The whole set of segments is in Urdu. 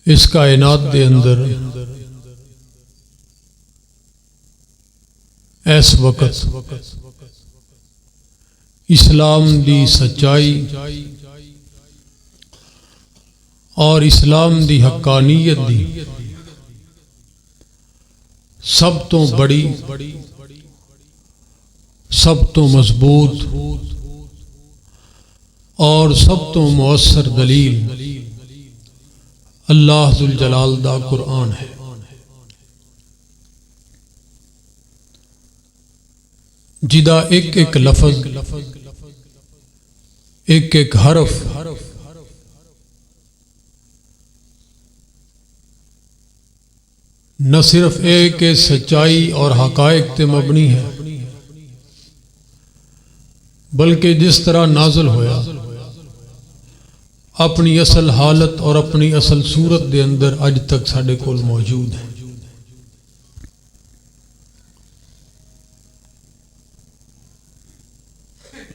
اس کائنات دے اندر اس وقت اسلام دی سچائی اور اسلام دی حقانیت دی سب تو بڑی سب تو مضبوط اور سب تو مؤثر دلیل اللہ ذوالجلال دا قرآن ہے۔ جدا ایک ایک لفظ، ایک ایک حرف نہ صرف ایک سچائی اور حقائق تے مبنی ہے، بلکہ جس طرح نازل ہویا اپنی اصل حالت اور اپنی اصل صورت دے اندر اج تک ساڈے کول موجود ہے۔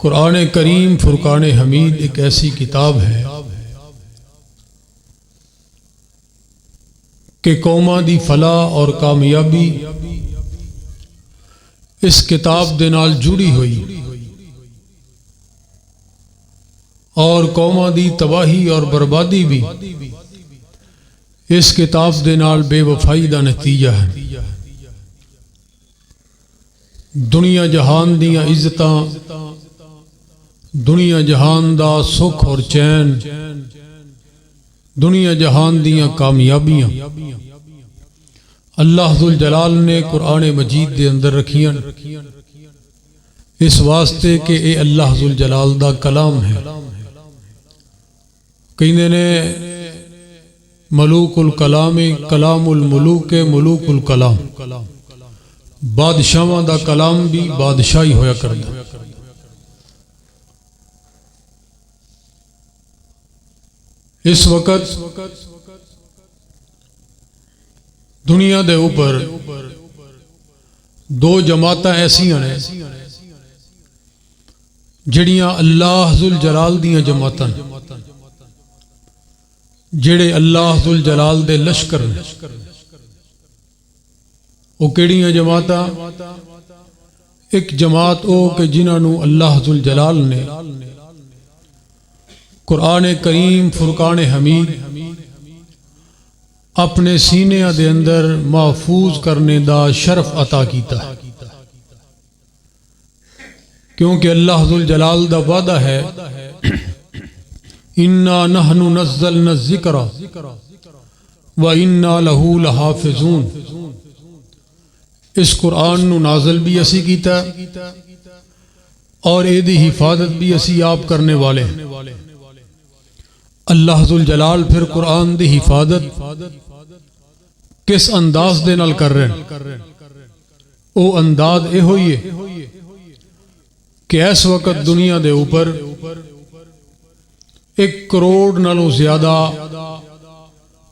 قرآن کریم فرقان حمید ایک ایسی کتاب ہے کہ قوماں دی فلاح اور کامیابی اس کتاب دے نال جڑی ہوئی اور قوماں دی تباہی اور بربادی بھی اس کتاب دے نال بے وفائی دا نتیجہ ہے۔ دنیا جہان دیاں عزتاں، دنیا جہان دا سکھ اور چین، دنیا جہان دیاں کامیابیاں اللہ ذوالجلال نے قرآن مجید دے اندر رکھیاں اس واسطے کہ اے اللہ ذوالجلال دا کلام ہے۔ کہندے نے ملوک الکلام کلام الملوک ملوک الکلام، بادشاہاں دا کلام بھی بادشاہی ہویا کردا۔ اس وقت دنیا دے اوپر دو جماعتاں ایسیاں ہیں جڑیاں اللہ ذوالجلال دیاں جماعتاں، جڑے اللہ ذوالجلال دے لشکر نے۔ وہ کیڑیاں جماعتاں؟ ایک جماعت او کہ جنہاں نو اللہ ذوالجلال نے قرآن کریم فرقان حمید اپنے سینیاں دے اندر محفوظ کرنے دا شرف عطا کیتا ہے، کیونکہ اللہ ذوالجلال دا وعدہ ہے اِنَّا نَحْنُ نَزَّلْنَا الذِّكْرَ وَإِنَّا لَهُ لَحَافِظُونَ۔ اس قرآن نو نازل بھی اسی کیتا اور ایدی حفاظت بھی اسی آپ کرنے والے ہیں۔ اللہ ذوالجلال پھر قرآن دی حفاظت کس انداز دے نال کر رہے ہیں؟ او انداز اے ہوئی ہے کہ اس وقت دنیا دے اوپر 1 کروڑ نالوں زیادہ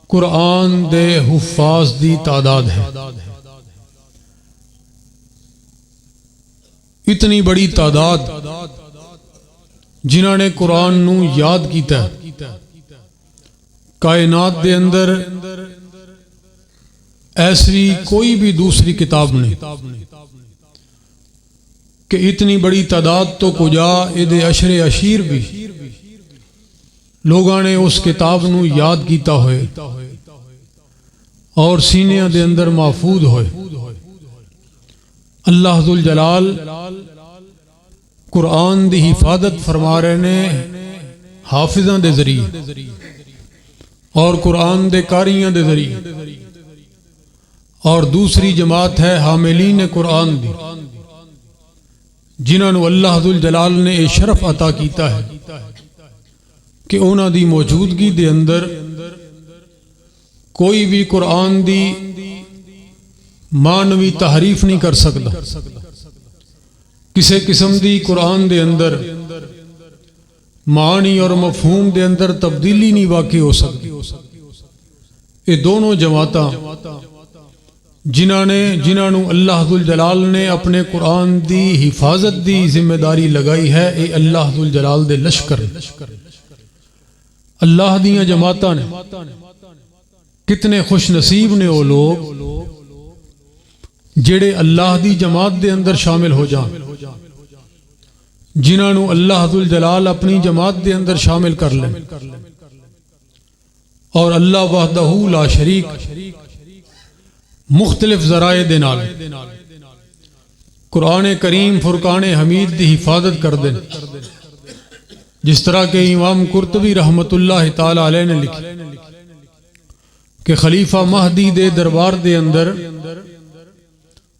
قرآن دے حفاظ دی تعداد ہے۔ اتنی بڑی تعداد جنہاں نے قرآن نو یاد کیتا ہے، کائنات دے اندر ایسی کوئی بھی دوسری کتاب نہیں کہ اتنی بڑی تعداد تو کجا ایدے عشر عشیر بھی لوگاں نے اس کتاب نو یاد کیتا ہوئے اور سینیاں دے اندر محفوظ ہوئے۔ اللہ ذوالجلال قرآن دی حفاظت فرما رہے نے حافظاں دے ذریعے اور قرآن دے قاریاں دے ذریعے، اور دوسری جماعت ہے حاملین قرآن دی، جنہاں نو اللہ ذوالجلال نے اے شرف عطا کیتا ہے کہ انہاں دی موجودگی دے اندر کوئی بھی قرآن دی معنوی تحریف نہیں کر سکتا، کسی قسم دی قرآن دے اندر معنی اور مفہوم دے اندر تبدیلی نہیں واقع ہو سکتی۔ یہ دونوں جماعتاں جنہاں نو اللہ ذوالجلال نے اپنے قرآن دی حفاظت دی ذمہ داری لگائی ہے، اے اللہ ذوالجلال دے لشکر اللہ دیاں جماعتاں نے۔ کتنے خوش نصیب نے وہ لوگ جڑے اللہ دی جماعت دے اندر شامل ہو جان، جنہاں نو اللہ ذو الجلال اپنی جماعت دے اندر شامل کر لیں، اور اللہ وحدہ لا شریک مختلف ذرائع دے نال قرآن کریم فرقان حمید دی حفاظت کر دیں، جس طرح کہ امام قرطبی رحمت اللہ تعالی علیہ نے لکھی کہ خلیفہ مہدی دے دربار دے اندر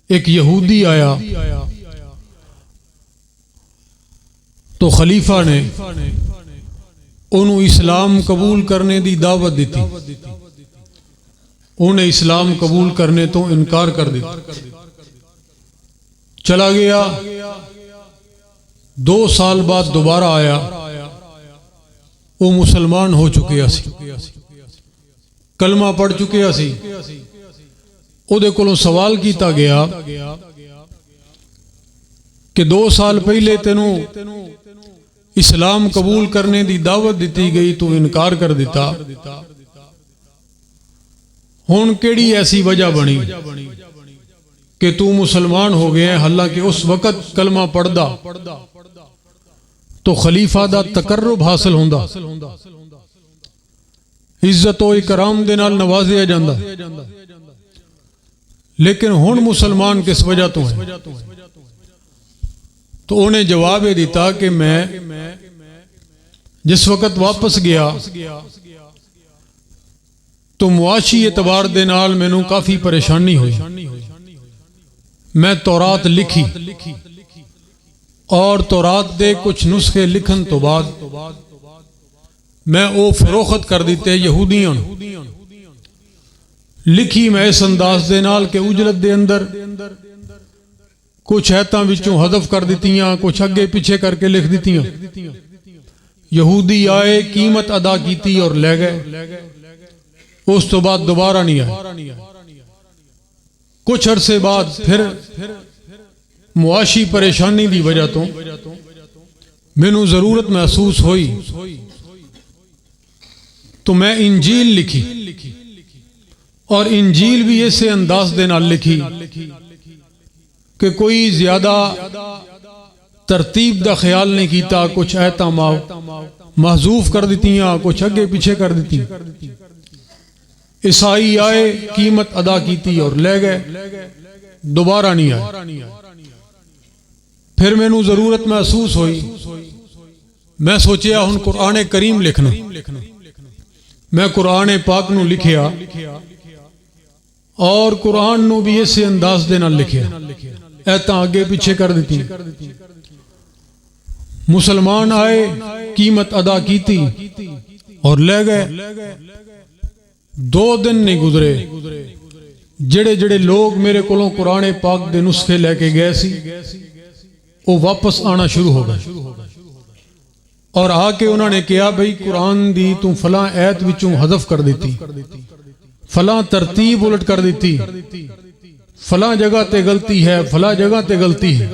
ایک یہودی آیا تو خلیفہ نے انہوں اسلام قبول کرنے دی دعوت دیتی، انہیں اسلام قبول کرنے تو انکار کر دیتا، چلا گیا۔ 2 سال بعد دوبارہ آیا، وہ مسلمان ہو چکے سی، کلمہ پڑھ چکے سی۔ او دے کولوں سوال کیتا گیا کہ 2 سال پہلے تینوں اسلام قبول کرنے دی دعوت دیتی گئی تو انکار کر دیتا، ہن کیڑی ایسی وجہ بنی کہ تو مسلمان ہو گئے ہیں؟ حالانکہ اس وقت کلمہ پڑھدا تو خلیفہ دا تقرب حاصل ہوندا، عزت و اکرام دے نال نوازیا جاندا، لیکن ہن مسلمان کس وجہ تو ہے؟ تو انہیں جواب دیتا کہ میں جس وقت واپس گیا تو معاشی اعتبار دے نال مینوں کافی پریشانی ہوئی، میں تورات لکھی اور تورات دے کچھ نسخے لکھن تو بعد میں او فروخت کر دیتے یہودیاں، لکھی میں اس انداز دے نال کہ اجرت دے اندر کچھ ایتاں وچوں حذف کر دیتیاں، کچھ اگے پیچھے کر کے لکھ دیتیاں۔ یہودی آئے، قیمت ادا کیتی اور لے گئے، اس تو بعد دوبارہ نہیں آئے۔ کچھ عرصے بعد پھر معاشی پریشانی دی وجہ تو مینوں ضرورت محسوس ہوئی تو میں انجیل لکھی، اور انجیل بھی ایسے انداز دے نال لکھی کہ کوئی زیادہ ترتیب دا خیال نہیں کیتا، کچھ ایتاں محذوف کر دیتیاں، کچھ اگے پیچھے کر دیتی۔ عیسائی آئے، قیمت ادا کیتی اور لے گئے، دوبارہ نہیں آئے۔ پھر مینوں ضرورت محسوس ہوئی، میں سوچیا ہن قرآن کریم لکھنا، میں قرآن پاک نو لکھیا اور قرآن نو بھی اسے انداز دے نال لکھیا، ایتاں اگے پیچھے کر دیتی۔ مسلمان آئے، قیمت ادا کیتی اور لے گئے۔ 2 دن نہیں گزرے جڑے جڑے لوگ میرے کولوں قرآن پاک دے نسخے لے کے گئے سی وہ واپس آنا شروع ہو گئے، اور آ کے انہوں نے کہا بھئی قرآن دی تو فلاں ایت وچوں حذف کر دیتی، فلاں ترتیب الٹ کر دیتی، فلاں جگہ تے غلطی ہے، فلاں جگہ تے غلطی ہے۔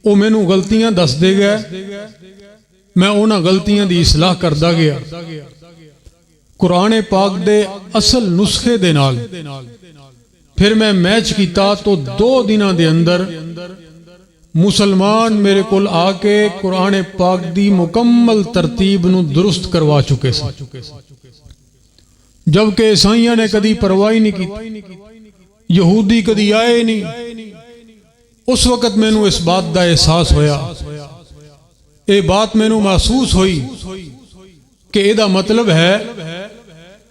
وہ مینوں غلطیاں دس دے گئے، میں انہاں غلطیاں دی اصلاح کردا گیا۔ قرآن پاک دے اصل نسخے دے نال پھر میں میچ کیتا تو 2 دنوں دے اندر مسلمان میرے کول آ کے قرآن پاک دی مکمل ترتیب نو درست کروا چکے سے، جبکہ عیسائیاں نے کدی پرواہ نہیں کی، یہودی کدی آئے نہیں۔ اس وقت میں نو اس بات دا احساس ہویا، اے بات میں نو محسوس ہوئی کہ اے دا مطلب ہے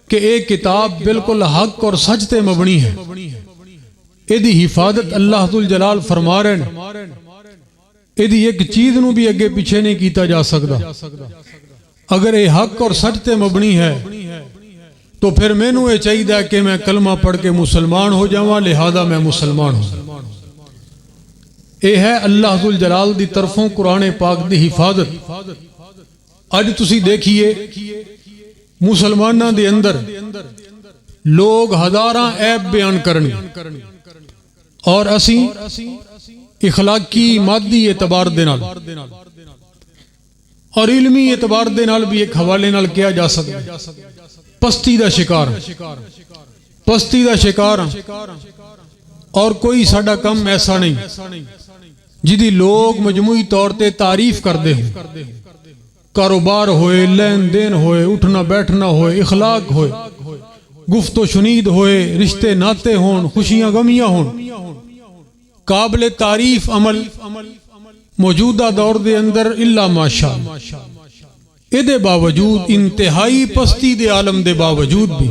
کہ اے کتاب بالکل حق اور سچ تے مبنی ہے، اے دی حفاظت اللہ ذو الجلال فرما رہے ہیں، اے دی ایک چیز نو بھی اگے پیچھے نہیں کیتا جا سکتا۔ اگر اے حق اور سچ تے مبنی ہے تو پھر میں نو اے چاہیے کہ میں کلمہ پڑھ کے مسلمان ہو جاواں، لہذا میں مسلمان ہوں۔ اے ہے اللہ ذو الجلال دی طرفوں قرآن پاک دی حفاظت۔ اج تسی دیکھیے مسلمانہ دے اندر لوگ ہزاراں عیب بیان کرنی، اور اسی اخلاقی مادی اعتبار دے نال اور علمی اعتبار دے نال بھی ایک حوالے نال کیا جا سکتا، پستی دا شکار پستی دا شکار اور کوئی ساڈا کم ایسا نہیں جدی لوگ مجموعی طور تے تعریف کردے ہیں، کاروبار ہوئے، لین دین ہوئے، اٹھنا بیٹھنا ہوئے، اخلاق ہوئے، گفت و شنید ہوئے، رشتے ناتے ہون، خوشیاں غمیاں ہون، قابل تعریف عمل موجودہ دور دے اندر الا ماشاء اے دے باوجود انتہائی پستی دے عالم دے باوجود بھی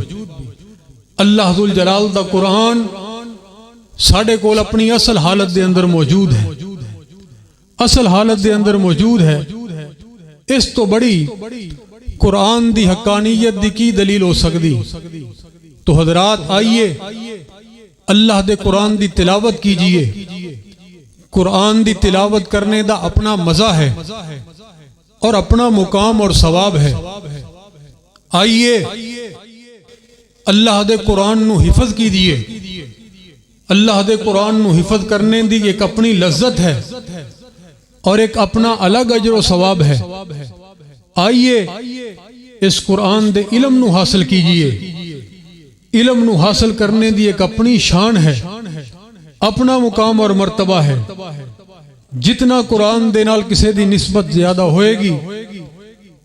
اللہ ذوالجلال دا قرآن ساڑھے کول اپنی اصل حالت دے اندر موجود ہے، اصل حالت دے اندر موجود ہے۔ اس تو بڑی قرآن دی حقانیت دی کی دلیل ہو سکتی؟ تو حضرات آئیے اللہ دے قرآن دی تلاوت کیجئے۔ قرآن دی تلاوت کرنے دا اپنا مزہ ہے اور اپنا مقام اور ثواب ہے۔ آئیے اللہ دے قرآن نو حفظ کیجئے۔ اللہ دے قرآن نو حفظ کرنے دی ایک اپنی لذت ہے اور ایک اپنا الگ اجر و ثواب ہے۔ آئیے اس قرآن دے علم نو حاصل کیجئے۔ علم نو حاصل کرنے دی ایک اپنی شان ہے، اپنا مقام اور مرتبہ ہے۔ جتنا قرآن دے نال کسے دی نسبت زیادہ ہوئے گی،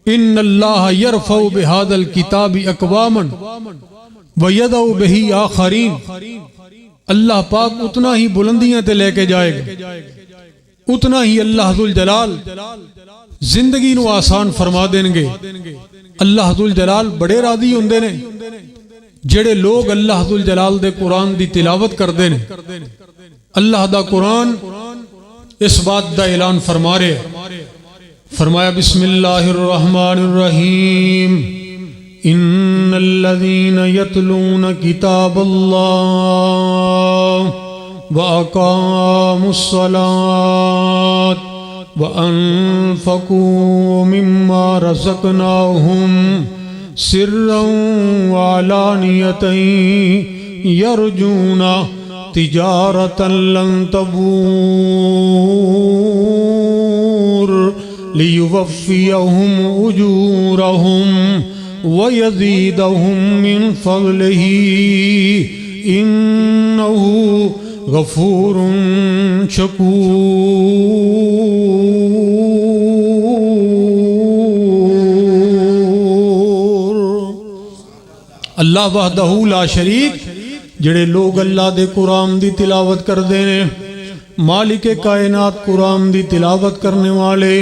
ان اللہ یرفع بہذا الکتاب اقواما ویدع بہ آخرین، اللہ پاک اتنا ہی بلندیاں تے لے کے جائے گا، اتنا ہی اللہ ذوالجلال زندگی نو آسان فرما دیں گے۔ اللہ ذوالجلال بڑے راضی ہوندے نے جڑے لوگ اللہ ذوالجلال دے قرآن دی تلاوت کردے نے۔ اللہ دا قرآن اس بات دا اعلان فرما رہے، فرمایا بسم اللہ الرحمن الرحیم ان الذین یتلون کتاب اللہ وَأَقَامُوا الصَّلَاةَ وَأَنفَقُوا مِمَّا رَزَقْنَاهُمْ سِرًّا وَعَلَانِيَةً يَرْجُونَ تِجَارَةً لَن تَبُورَ لِيُوَفِّيَهُمْ أُجُورَهُمْ وَيَزِيدَهُمْ مِنْ فَضْلِهِ إِنَّهُ غفور شکور۔ اللہ وحدہ لا شریک جڑے لوگ اللہ دے قرآن دی تلاوت کر دینے، مالک کائنات قرآن دی تلاوت کرنے والے،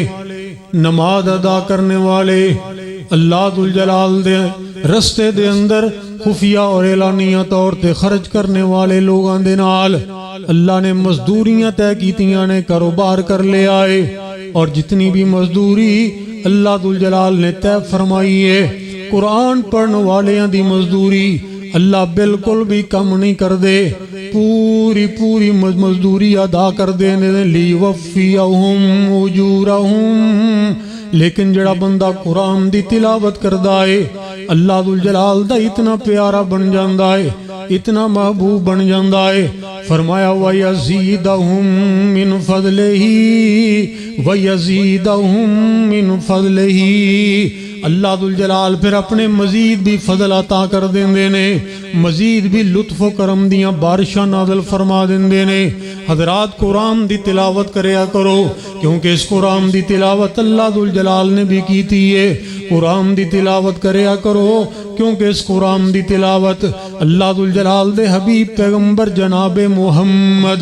نماز ادا کرنے والے، اللہ ذوالجلال دے رستے دے اندر خفیہ اور اعلانیہ طور تے خرچ کرنے والے لوگاں دے نال اللہ نے مزدوریاں طے کیتیاں نے، کاروبار کر لے آئے، اور جتنی بھی مزدوری اللہ ذوالجلال نے طے فرمائی ہے، قرآن پڑھنے والیاں دی مزدوری اللہ بالکل بھی کم نہیں کر دے، پوری مزدوری ادا کر دینے لیوفیہم اجورہم۔ لیکن جڑا بندہ قرآن دی تلاوت کردہ ہے اللہ ذوالجلال دا اتنا پیارا بن جاندہ ہے، اتنا محبوب بن جاندہ ہے، فرمایا وَيَزِيدَهُم مِّن فَضْلِهِ وَيَزِيدَهُم مِّن فَضْلِهِ۔ اللہ ذوالجلال پھر اپنے مزید بھی فضل عطا کر دیندے نے، مزید بھی لطف و کرم دیاں بارشاں نازل فرما دیندے نے۔ حضرات قرآن دی تلاوت کریا کرو، کیونکہ اس قرآن دی تلاوت اللہ ذوالجلال نے بھی کیتی ہے۔ قرآن دی تلاوت کریا کرو کیونکہ اس قرآن دی تلاوت اللہ ذوالجلال دے حبیب پیغمبر جناب محمد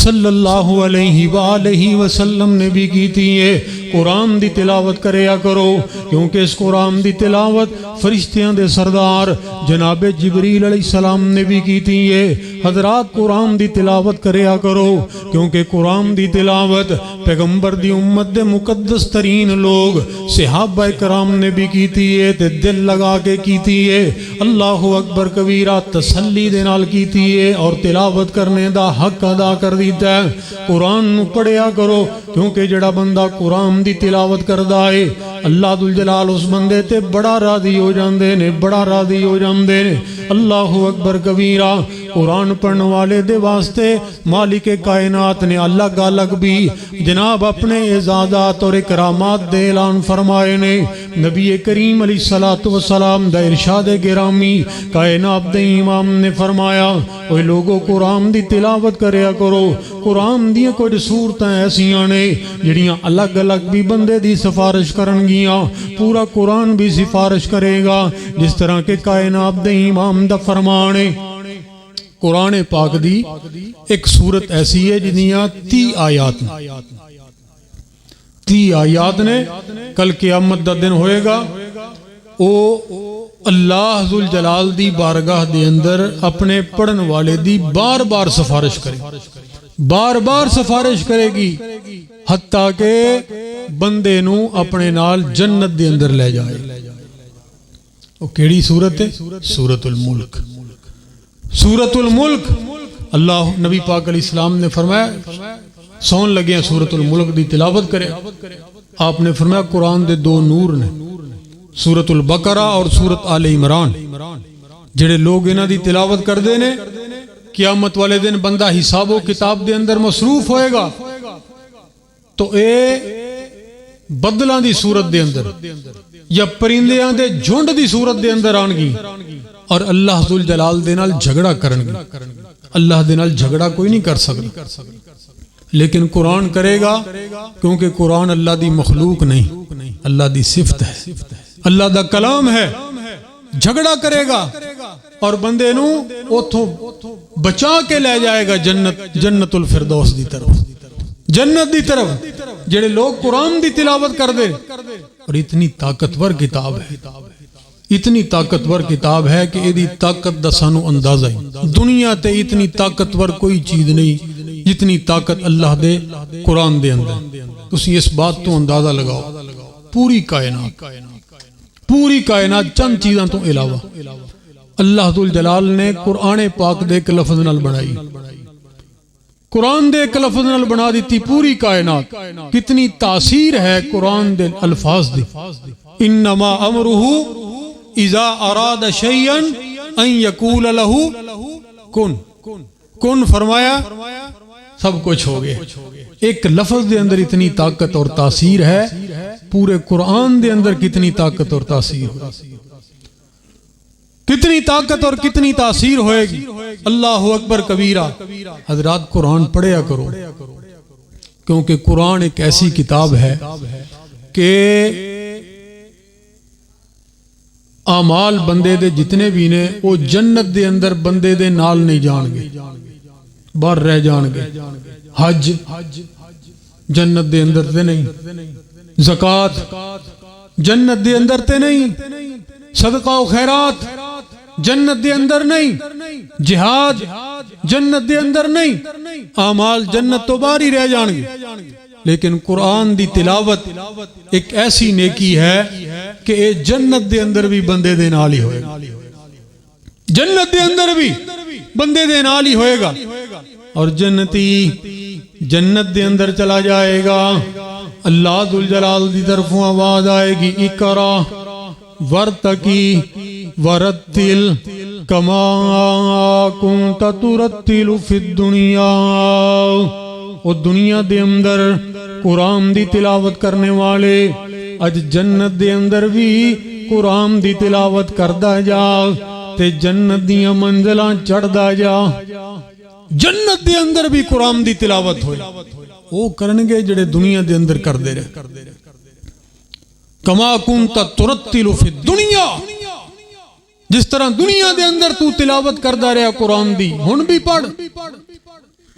صلی اللہ علیہ وآلہ وسلم نے بھی کیتی ہے۔ قرآن دی تلاوت کریا کرو کیونکہ اس قرآن دی تلاوت فرشتیاں دے سردار جناب جبریل علیہ السلام نے بھی کیتی ہے۔ حضرات قرآن دی تلاوت کریا کرو کیونکہ قرآن دی تلاوت پیغمبر دی امت دے مقدس ترین لوگ صحابہ کرام نے بھی کیتی ہے تے دل لگا کے کیتی ہے، اللہ اکبر کبیرہ تسلی دے نال کیتی ہے اور تلاوت کرنے دا حق ادا کر دیتا ہے۔ قرآن نو پڑھیا کرو کیونکہ جڑا بندہ قرآن دی تلاوت کردہ ہے اللہ ذوالجلال اس بندے تے بڑا راضی ہو جاندے نے، بڑا راضی ہو جاندے نے۔ اللہ اکبر کبیرہ۔ قرآن پڑھنے والے دے واسطے مالک کائنات نے الگ الگ بھی جناب اپنے اعزازات اور اکرامات دے اعلان فرمائے نے۔ نبی کریم علیہ الصلوۃ والسلام دا ارشاد گرامی کائنات دے امام نے فرمایا اوے لوگوں قرآن دی تلاوت کریا کرو، قرآن دی کچھ صورتاں ایسیاں نے جڑیاں الگ الگ بھی بندے دی سفارش کرن گیاں، پورا قرآن بھی سفارش کرے گا، جس طرح کہ کائنات دے امام دا فرمان ہے۔ قرآن پاک دی ایک صورت ایسی ہے جنیاں 30 آیات نے، 30 آیات نے۔ کل قیامت دا دن ہوئے گا، او اللہ ذوالجلال دی بارگاہ دے اندر اپنے پڑھن والے دی بار بار سفارش کرے، بار بار سفارش کرے گی، حتیٰ کہ بندے نو اپنے نال جنت دے اندر لے جائے۔ وہ کیڑی صورت ہے؟ سورۃ الملک۔ سورۃ الملک، اللہ نبی پاک علیہ السلام نے فرمایا سون لگے ہیں سورۃ الملک دی تلاوت کرے۔ آپ نے فرمایا قرآن دے 2 نور نے، سورۃ البقرہ اور سورۃ آل عمران، جڑے لوگ انہاں دی تلاوت کردے نے قیامت والے دن بندہ حساب و کتاب دے اندر مصروف ہوئے گا تو اے بدلاں دی صورت دے اندر یا پرندیاں دے جھنڈ دی صورت دے اندر آن گی اور اللہ ذوالجلال دے نال جھگڑا کرن گی۔ اللہ دے نال جھگڑا کوئی نہیں کر سکتا، لیکن قرآن کرے گا، کیونکہ قرآن اللہ دی مخلوق نہیں، اللہ دی صفت ہے، اللہ دا کلام ہے۔ جھگڑا کرے گا اور بندے نو اوتھوں بچا کے لے جائے گا جنت الفردوس دی طرف، جنت دی طرف، جڑے لوگ قرآن دی تلاوت کر دے۔ اور اتنی طاقتور کتاب ہے، اتنی طاقتور کتاب ہے کہ ایدی طاقت دا سانو اندازہ ہی دنیا تے اتنی طاقتور کوئی چیز نہیں جتنی طاقت اللہ دے قرآن دے اندر۔ تسی اس بات تو اندازہ لگاؤ، پوری کائنات چند چیزاں تو علاوہ اللہ ذوالجلال نے قرآن پاک دے ایک لفظ نال بنائی، قرآن دے ایک لفظ نال بنا دیتی پوری کائنات۔ کتنی تاثیر ہے قرآن دے الفاظ دی۔ انما امرہ اذا اراد شیئا ان یقول له کن، کن فرمایا سب کچھ ہو گیا۔ ایک لفظ دے اندر اتنی طاقت اور تاثیر ہے، پورے قرآن دے اندر کتنی طاقت اور تاثیر ہے، کتنی طاقت اور کتنی تاثیر ہوئے گی۔ اللہ اکبر کبیرہ۔ حضرات قرآن پڑھیا کرو، کیونکہ قرآن ایک ایسی کتاب ہے کہ اعمال بندے دے جتنے بھی نے وہ جنت دے اندر بندے دے نال نہیں جان گے، باہر رہ جان گے۔ حج جنت دے اندر تے نہیں، زکوٰۃ جنت دے اندر تے نہیں، صدقہ و خیرات جنت دے اندر نہیں، جہاد جنت دے اندر نہیں، اعمال جنت تو باہر ہی رہ جان گے۔ لیکن قرآن دی تلاوت ایک ایسی نیکی ہے کہ اے جنت دے اندر بھی بندے دے نال ہی ہوئے گا، جنت دے اندر بھی بندے دے نال ہی ہوئے گا۔ اور جنتی جنت دے اندر چلا جائے گا، اللہ ذوالجلال دی طرفوں آواز آئے گی اقرا ورتقی ورتل کما کنت ترتل فی الدنیا۔ وہ دنیا دے اندر قرآن دی تلاوت کرنے والے اج جنت دے اندر بھی قرآن دی تلاوت کردا جا تے جنت دیاں منزلاں چڑھدا جا۔ جنت دے اندر بھی قرآن دی تلاوت ہوئے، وہ کرنگے جڑے دنیا دے اندر کر دے رہے۔ کما کنت ترتل فی الدنیا، جس طرح دنیا دے اندر تو تلاوت کردا رہا قرآن دی، ہن بھی پڑھ۔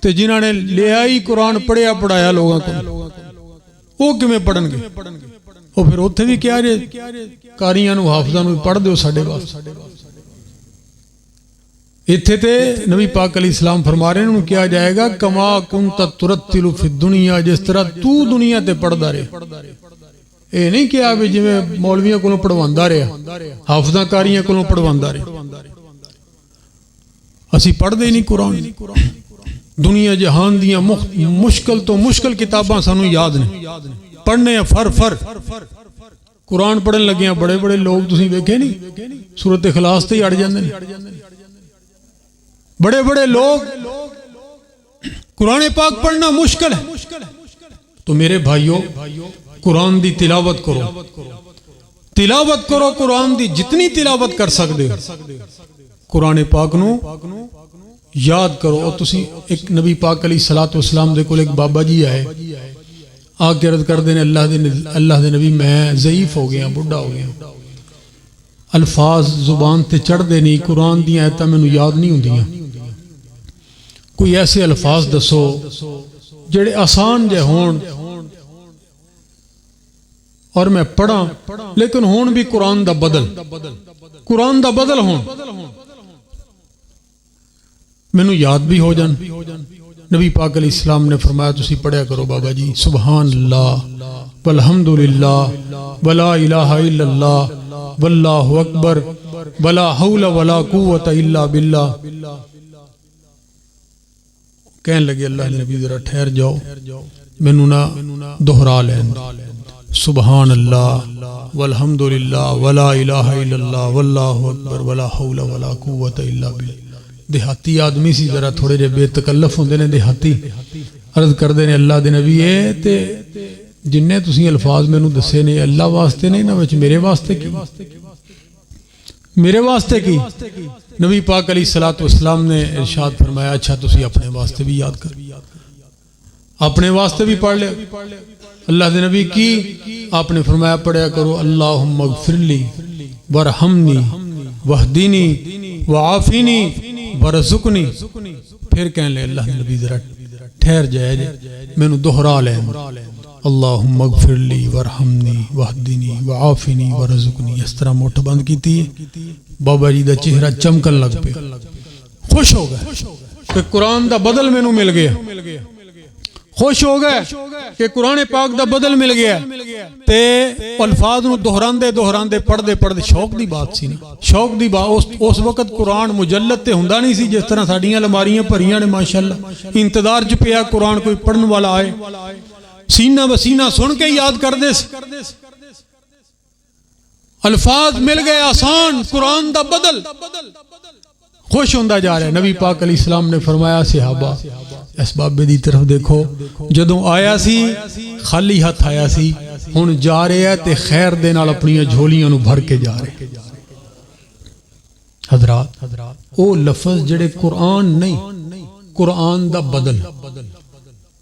تے جنہاں نے لے آئی قرآن پڑھیا پڑھایا لوگوں کو، وہ کمیں پڑھن گے؟ وہ پھر اوتھے بھی کیا جے کاریاں نو حافظاں نو پڑھ دیو ساڈے واسطے۔ ایتھے تے نبی پاک علیہ السلام فرما رہے ہیں کیا جائے گا کما کنت ترتل فی الدنیا، جس طرح تو دنیا تے پڑھدا رہے۔ اے نہیں کیا بھی جویں مولویاں کولوں پڑھواندا رہا، حافظاں کاریاں کولوں پڑھواندا رہا۔ اسی پڑھ دے نہیں قرآن۔ دنیا جہان دیاں مشکل تو مشکل کتاباں سانو یاد نہیں، پڑھنے فر فر قرآن پڑھن لگے ہیں بڑے بڑے لوگ تسی ویکھے نہیں سورۃ اخلاص تے ہی اڑ جاندے نے، بڑے بڑے لوگ قرآن پاک پڑھنا مشکل ہے، تو میرے بھائیوں قرآن دی تلاوت کرو قرآن دی جتنی تلاوت کر سکتے ہو، قرآن پاک نو یاد کرو۔ اور تسی ایک نبی پاک علیہ الصلوۃ والسلام دے کول ایک بابا جی آئے، آ کے عرض کر دینے اللہ دے نبی میں ضعیف ہو گیا، بڑھا ہو گیا، الفاظ زبان تے چڑھ دے نہیں، قرآن دی آیتاں مینوں یاد نہیں ہوندیاں، کوئی ایسے الفاظ دسو جڑے آسان جے ہون اور میں پڑھاں لیکن ہون بھی قرآن دا بدل ہون، مینوں یاد بھی ہو جان۔ نبی پاک علیہ السلام نے فرمایا تسی پڑھیا کرو بابا جی سبحان اللہ والحمدللہ ولا الہ الا اللہ واللہ اکبر ولا حول ولا قوت الا باللہ۔ کہنے لگے اللہ نے نبی ذرا ٹھہر جاؤ، مینوں نہ دہرا لین، سبحان اللہ والحمدللہ ولا الہ الا اللہ واللہ اکبر ولا حول ولا قوت الا باللہ۔ دیہاتی آدمی سی، ذرا تھوڑے جے بے تکلف ہوندے نے دیہاتی، عرض کردے نے اللہ دے نبی اے تے جننے تسی الفاظ مینوں دسے نے اللہ واسطے نہیں نہ وچ میرے واسطے کی؟ نبی پاک علیہ الصلوۃ والسلام نے ارشاد فرمایا اچھا تسی اپنے واسطے بھی یاد کر، اپنے واسطے بھی پڑھ لے۔ اللہ دے نبی کی آپ نے فرمایا پڑھیا کرو اللہم اغفر لی ورحمنی واہدینی وعافینی ورزقنی۔ پھر کہنے لے اللہ نے نبی ذرا ٹھہر جائے جے مینوں دہرا لین، اللہم اغفر لی ورحمنی واہدینی وعافینی ورزقنی۔ اس طرح موٹھ بند کیتی ہے، بابا جی دا چہرہ چمکن لگ پہ، خوش ہو گئے کہ قرآن دا بدل مینوں مل گیا، خوش ہو گئے کہ قرآن پاک دا بدل مل گیا تے الفاظ نو دہراندے پڑھدے شوق دی بات سی نا، شوق دی بات۔ اس وقت قرآن مجلد تے ہوندا نہیں سی جس طرح ساڈیاں لماریاں بھریاں نے ماشاءاللہ، انتظار چ پیا قرآن کوئی پڑھن والا آئے، سینہ بسینہ سن کے یاد کر دے، الفاظ مل گئے آسان، قرآن دا بدل، خوش ہوندا جا رہا ہے۔ نبی پاک علیہ السلام نے فرمایا صحابہ اس بابے دی طرف دیکھو، جدوں آیا سی خالی ہاتھ آیا سی، ہن جا رہے ہیں تے خیر دے نال اپنی جھولیاں نو بھر کے جا رہے۔ حضرات او لفظ جڑے قرآن نہیں، قرآن دا بدل،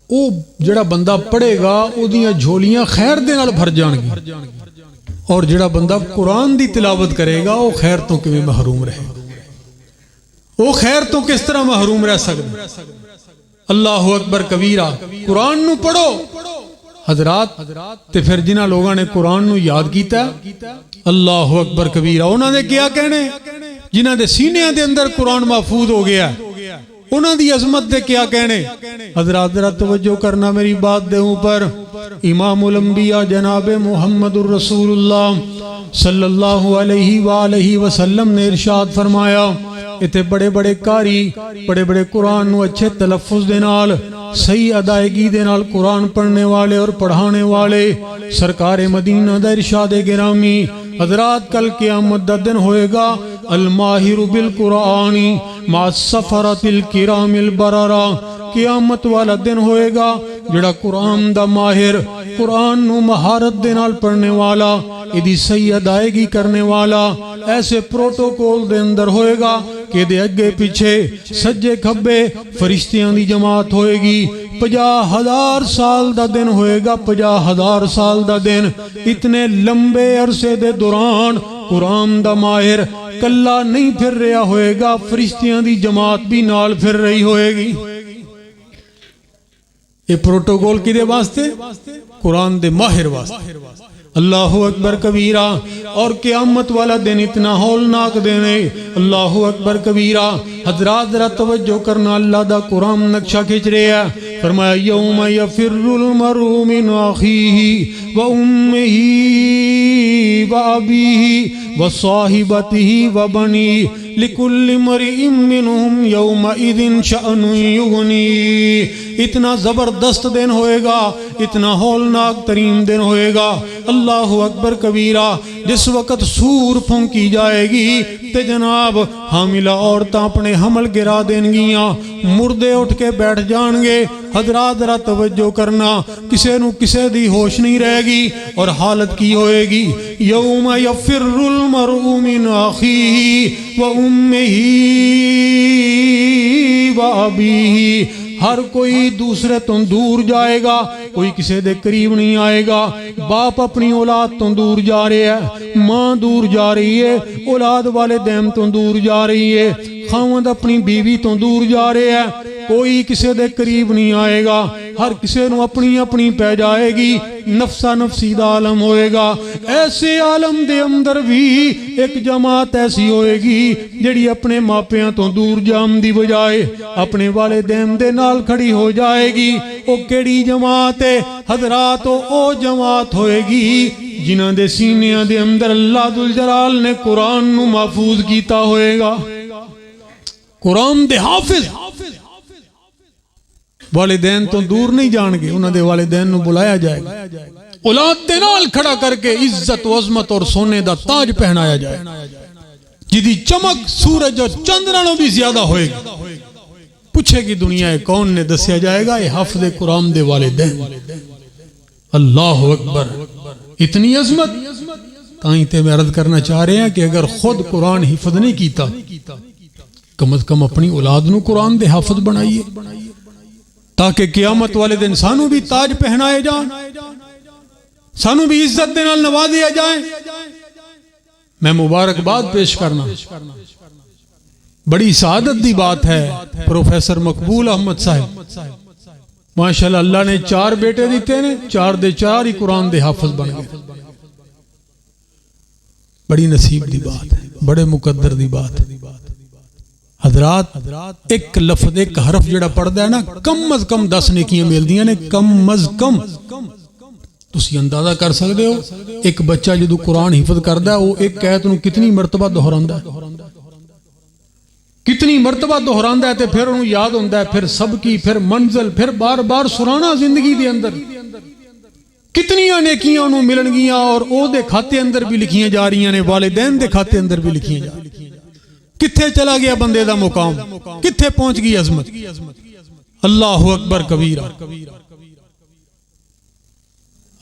او جڑا بندہ پڑھے گا او دیاں جھولیاں خیر دے نال بھر جان گی، اور جڑا بندہ قرآن دی تلاوت کرے گا او خیر تو کیویں محروم رہے، او خیر تو کس طرح محروم رہ سکتا۔ اللہ اکبر کبیرہ، قرآن نو پڑھو حضرات، تے پھر جنہ لوگاں نے قرآن نو یاد کیتا اللہ اکبر کبیرہ، انہاں نے کیا کہنے؟ جنہ دے سینے دے اندر قرآن محفوظ ہو گیا، انہاں دی عظمت دے کیا کہنے؟ حضرات ذرا توجہ کرنا میری بات دے اوپر، امام الانبیاء جناب محمد الرسول اللہ صلی اللہ علیہ وآلہ وسلم نے ارشاد فرمایا، اتے بڑے بڑے قاری بڑے بڑے قرآن نو اچھے تلفظ دے نال صحیح ادائیگی دے نال قرآن پڑھنے والے اور پڑھانے والے سرکار مدینہ دا ارشاد گرامی، حضرات کل قیامت دا دن ہوئے گا، الماہر بالقرآن مع السفرۃ الکرام البررہ، قیامت والا دن ہوئے گا جڑا قرآن دا ماہر، قرآن نو مہارت دے نال پڑھنے والا، ادھی صحیح ادائیگی کرنے والا، ایسے پروٹوکول دے اندر ہوئے گا کہ دے اگے پیچھے سجے کھبے فرشتیاں دی جماعت ہوئے گی، 50,000 سال دا دن ہوئے گا، 50,000 سال دا دن، اتنے لمبے عرصے دے دوران قرآن دا ماہر کلا نہیں پھر رہا ہوئے گا، فرشتیاں دی جماعت بھی نال پھر رہی ہوئے گی۔ یہ پروٹوکول کدے واسطے؟ قرآن دے ماہر واسطے۔ اللہ اکبر کبیرہ، اور قیامت والا دن اتنا ہولناک دن ہے، اللہ اکبر کبیرہ۔ حضرات ذرا توجہ کرنا، اللہ دا قرآن نقشہ کھچ رہا ہے، فرمایا یوم یفر المرء من اخیہ وامہ وابیہ وصاحبتہ وبنیہ لکل امرئ منہم یومئذ شأن یغنیہ۔ اتنا زبردست دن ہوئے گا، اتنا ہولناک ترین دن ہوئے گا، اللہ اکبر کبیرہ جس وقت سور پھونکی جائے گی تے جناب حاملہ عورتاں اپنے حمل گرا دیں گیاں، مردے اٹھ کے بیٹھ جان گے۔ حضرات ذرا توجہ کرنا، کسے نو کسے دی ہوش نہیں رہے گی، اور حالت کی ہوئے گی یوم یفر المرء من اخیہ و امہ و ابیہ، ہر کوئی دوسرے تو دور جائے گا، کوئی کسی دے قریب نہیں آئے گا۔ باپ اپنی اولاد تو دور جا رہے ہے، ماں دور جا رہی ہے، اولاد والدین تو دور جا رہی ہے، خاوند اپنی بیوی تو دور جا رہے ہے، کوئی کسی دے قریب نہیں آئے گا، ہر کسی نو اپنی اپنی پہ جائے گی، نفسا نفسی دا عالم ہوئے گا۔ ایسے عالم دے اندر بھی ایک جماعت ایسی ہوئے گی جڑی اپنے ماپیاں تو دور جام دی بجائے اپنے والدین دے نال کھڑی ہو جائے گی۔ او کیڑی جماعت ہے حضرات؟ او جماعت ہوئے گی جنہاں دے سینیاں دے اندر اللہ ذوالجلال نے قرآن نو محفوظ کیتا ہوئے گا، قرآن دے حافظ۔ والدین تو دور نہیں جان گے، انہاں دے والدین نو بلایا جائے گا، اولاد دے نال کھڑا کر کے عزت و عظمت اور سونے دا تاج پہنایا جائے، جدی چمک سورج اور چندرانوں بھی زیادہ ہوئے گی۔ پوچھے گی دنیا کون نے؟ دسیا جائے گا یہ حافظ قرآن دے والدین۔ اللہ اکبر، اتنی عظمت۔ تائیں تے میں عرض کرنا چاہ رہے ہیں کہ اگر خود قرآن حفظ نہیں کیتا، کم از کم اپنی اولاد نو قرآن دے حافظ بنائیے، تاکہ قیامت والے دن سانو بھی تاج پہنائے جائیں، سانو بھی عزت دے نال نوازیا جائیں۔ میں مبارکباد پیش کرنا، بڑی سعادت دی بات ہے، پروفیسر مقبول احمد صاحب ماشاءاللہ اللہ نے 4 بیٹے دیتے ہیں، 4 دے 4 ہی قرآن دے حافظ بن گئے۔ بڑی نصیب دی بات ہے، بڑے مقدر دی بات ہے۔ حضرات ایک لفظ ایک حرف جڑا پڑھدا ہے نا، کم از کم 10 نیکیاں ملدیاں نے، کم از کم۔ تسی اندازہ کر سکتے ہو ایک بچہ جدو قرآن حفظ کردا ہے وہ ایک آیت نو کتنی مرتبہ دہراندا ہے، کتنی مرتبہ دہراندا ہے، تے پھر انہوں یاد ہوندا ہے، پھر سب کی، پھر منزل، پھر بار بار سرانا زندگی دے اندر کتنیاں نیکیاں انہوں ملن گیاں، اور او دے کھاتے اندر بھی لکھیاں جا رہی ہیں، والدین دے کھاتے اندر بھی لکھیاں جا رہی ہیں۔ کتھے چلا گیا بندے دا مقام، کتھے پہنچ گئی عظمت۔ اللہ اکبر کبیرہ۔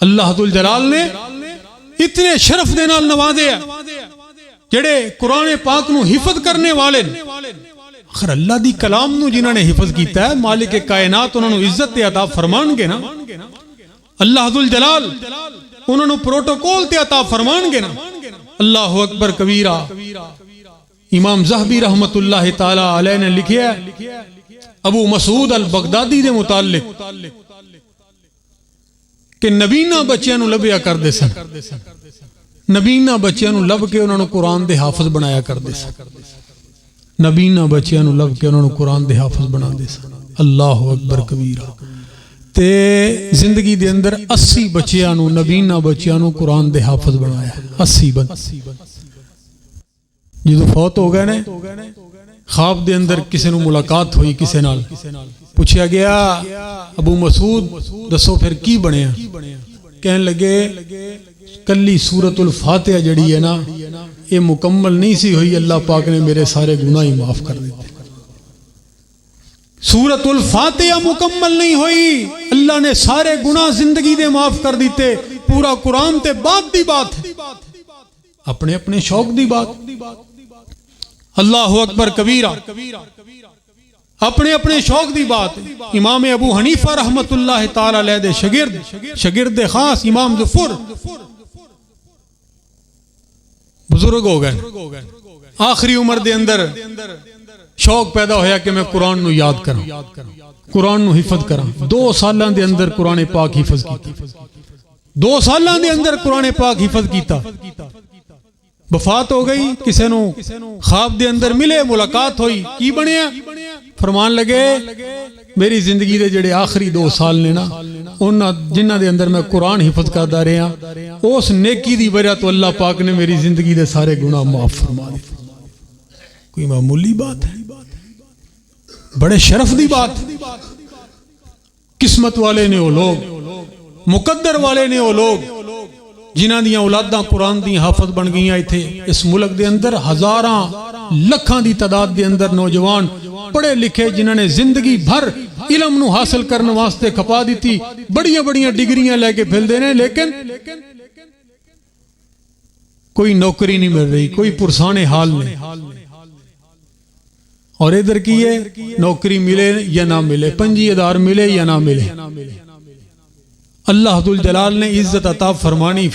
اللہ ذوالجلال نے اتنے شرف دے نال نوازے ہیں جڑے قرآن پاک نو حفظ کرنے والے، اخر اللہ دی کلام نو جنہاں نے حفظ کیتا ہے، مالک کائنات انہوں نے عزت عطا فرمان گے نا، اللہ ذوالجلال انہوں نے پروٹوکول تے عطا فرمان گے نا۔ اللہ اکبر کبیرہ۔ امام زہبی رحمت اللہ تعالی علیہ نے لکھیا ہے ابو مسعود البغدادی دے متعلق کہ نبینا بچیاں نو لبیا کر دے سن، نبینا بچیاں نو لب کے انہوں نے قرآن دے حافظ بنایا کر دے سن، نبینا بچیاں نو لب کے انہوں نے قرآن دے حافظ بنا دے سن۔ اللہ اکبر کبیرہ۔ تے زندگی دے اندر 80 بچیاں نو، نبینا بچیاں نو قرآن دے حافظ بنایا، 80 بند۔ جدو فوت ہو گئے نے، خواب دے اندر کسی نو ملاقات ہوئی، کسی نال پوچھا گیا ابو مسعود دسو پھر کی بنے ہیں؟ کہنے لگے کلی سورۃ الفاتحہ جڑی ہے نا یہ مکمل نہیں سی ہوئی، اللہ پاک نے میرے سارے گناہ ہی معاف کر دیتے۔ سورۃ الفاتحہ مکمل نہیں ہوئی، اللہ نے سارے گناہ زندگی دے معاف کر دیتے۔ پورا قرآن تے بات دی بات ہے، اپنے اپنے شوق دی بات۔ اللہ اکبر کبیرہ۔ اپنے اپنے شوق دی بات ہے۔ امام ابو حنیفہ رحمت اللہ تعالی علیہ دے شگرد خاص امام ظفر بزرگ ہو گئے، آخری عمر دے اندر شوق پیدا ہویا کہ میں قرآن نو یاد کراں، قرآن نو حفظ کراں۔ 2 سالاں دے اندر قرآن پاک حفظ کیتا، 2 سالاں دے اندر قرآن پاک حفظ کیتا۔ وفات ہو گئی، کسی نو خواب دے اندر ملے، ملاقات ہوئی، کی بنیا؟ فرمان لگے میری زندگی دے جڑے آخری 2 سال نے نا، جنہ دے اندر میں قرآن حفظ کردا رہا، اس نیکی دی وجہ تو اللہ پاک نے میری زندگی دے سارے گناہ معاف فرما دیتے۔ کوئی معمولی بات ہے؟ بڑے شرف دی بات۔ قسمت والے نے وہ لوگ، مقدر والے نے وہ لوگ جنہاں دیاں اولاداں قرآن دی حافظ بن گئیاں ایتھے اس ملک دے اندر ہزاراں لکھاں دی تعداد دے اندر نوجوان پڑھے لکھے جنہاں نے زندگی بھر علم نو حاصل کرنے واسطے کھپا دیتی بڑیاں بڑیاں ڈگریاں لے کے پھیل دینے لیکن کوئی نوکری نہیں مل رہی کوئی پرسان حال نہیں اور ادھر کی ہے نوکری ملے یا نہ ملے 5000 ملے یا نہ ملے اللہ ذوالجلال نے عزت عطا فرمانی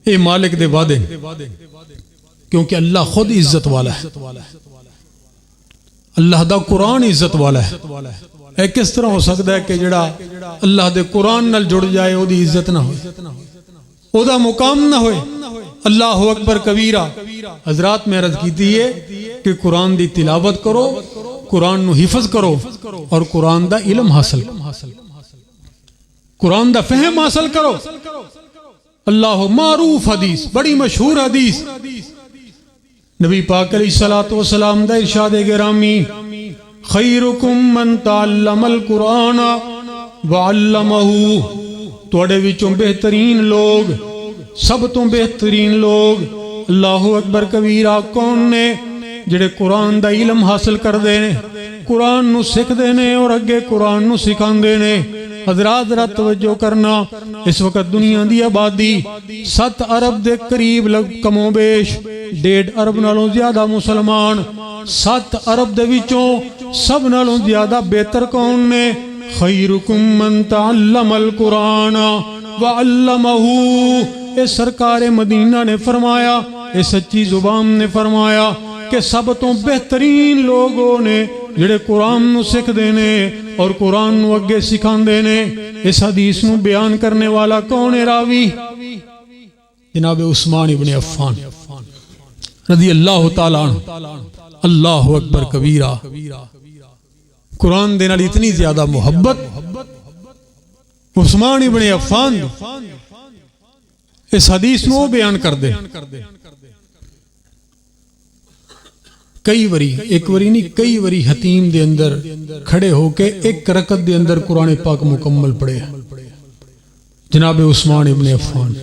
اے مالک دے وعدے کیونکہ اللہ خود عزت والا ہے اللہ دا قرآن عزت والا ہے اے کس طرح ہو سکتا ہے کہ جڑا اللہ دے قرآن نال جڑ جائے او دی عزت نہ ہوئے او دا مقام نہ ہوئے اللہ اکبر کبیرہ حضرات میں عرض کیتی ہے کہ قرآن دی تلاوت کرو قرآن نو حفظ کرو اور قرآن دا علم حاصل قرآن دا فہم حاصل کرو اللہ معروف حدیث بڑی مشہور حدیث نبی پاک علیہ السلام دا ارشاد گرامی خیرکم من تعلم القرآن وعلمہ توڑے وچوں بہترین لوگ سب تو بہترین لوگ اللہ اکبر کبیرہ کون نے جڑے قرآن دا علم حاصل کر دینے قرآن نو سکھ دینے اور اگے قرآن نو سکھان دینے حضرات ذرا توجہ کرنا اس وقت دنیا دی آبادی 7 ارب دے قریب کم و بیش 1.5 ارب نالوں زیادہ مسلمان 7 ارب دے وچوں سب نالوں زیادہ بہتر کون نے خیرکم من تعلم القرآن وعلمہ اے سرکار مدینہ نے فرمایا اے سچی زبان نے فرمایا کہ سب تو بہترین لوگوں نے جڑے قرآن نو سکھ دینے اور قرآن نو اگے سکھان دینے اس حدیث نو بیان کرنے والا کون ہے راوی جناب عثمان ابن عفان رضی اللہ تعالیٰ عنہ اللہ اکبر کبیرہ قرآن دینا اتنی زیادہ محبت عثمان ابن عفان اس حدیث نو بیان کر دے کئی وری ایک وری نہیں کئی وری حتیم دے اندر کھڑے ہو کے ایک رکعت دے اندر قرآن پاک مکمل پڑھے جناب عثمان ابن عفان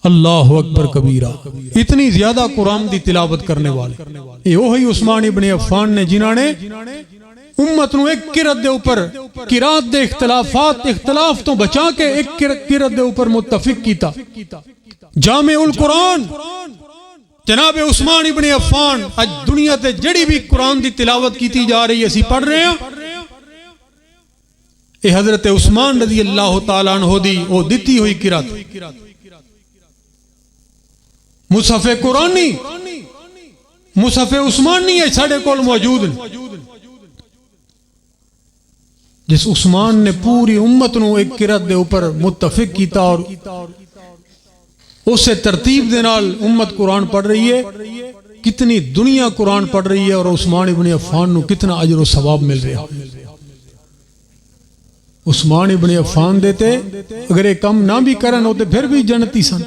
اللہ اکبر کبیرہ اتنی زیادہ قرآن دی تلاوت کرنے والے یہ وہی عثمان ابن عفان نے جنہاں نے امت نو ایک قرات دے اوپر قرات دے اختلاف تو بچا کے ایک قرات دے اوپر متفق کیتا جامع القرآن جناب عثمان ابن عفان آج دنیا تے جڑی بھی قرآن دی تلاوت کیتی جا رہی ہے اسی پڑھ رہے ہیں اے حضرت عثمان رضی اللہ تعالیٰ عنہ دی او دیتی ہوئی قرات مصحف قرآنی مصحف عثمانی ہے ساڑھے کول موجود جس عثمان نے پوری امت نو ایک قرات دے اوپر متفق کیتا اور اسے ترتیب دے نال امت قرآن پڑھ رہی ہے کتنی دنیا قرآن پڑھ رہی ہے اور عثمان ابن عفان نو کتنا اجر و ثواب مل رہا عثمان ابن عفان دیتے اگر ایک کم نہ بھی کرن ہوتے پھر بھی جنتی سن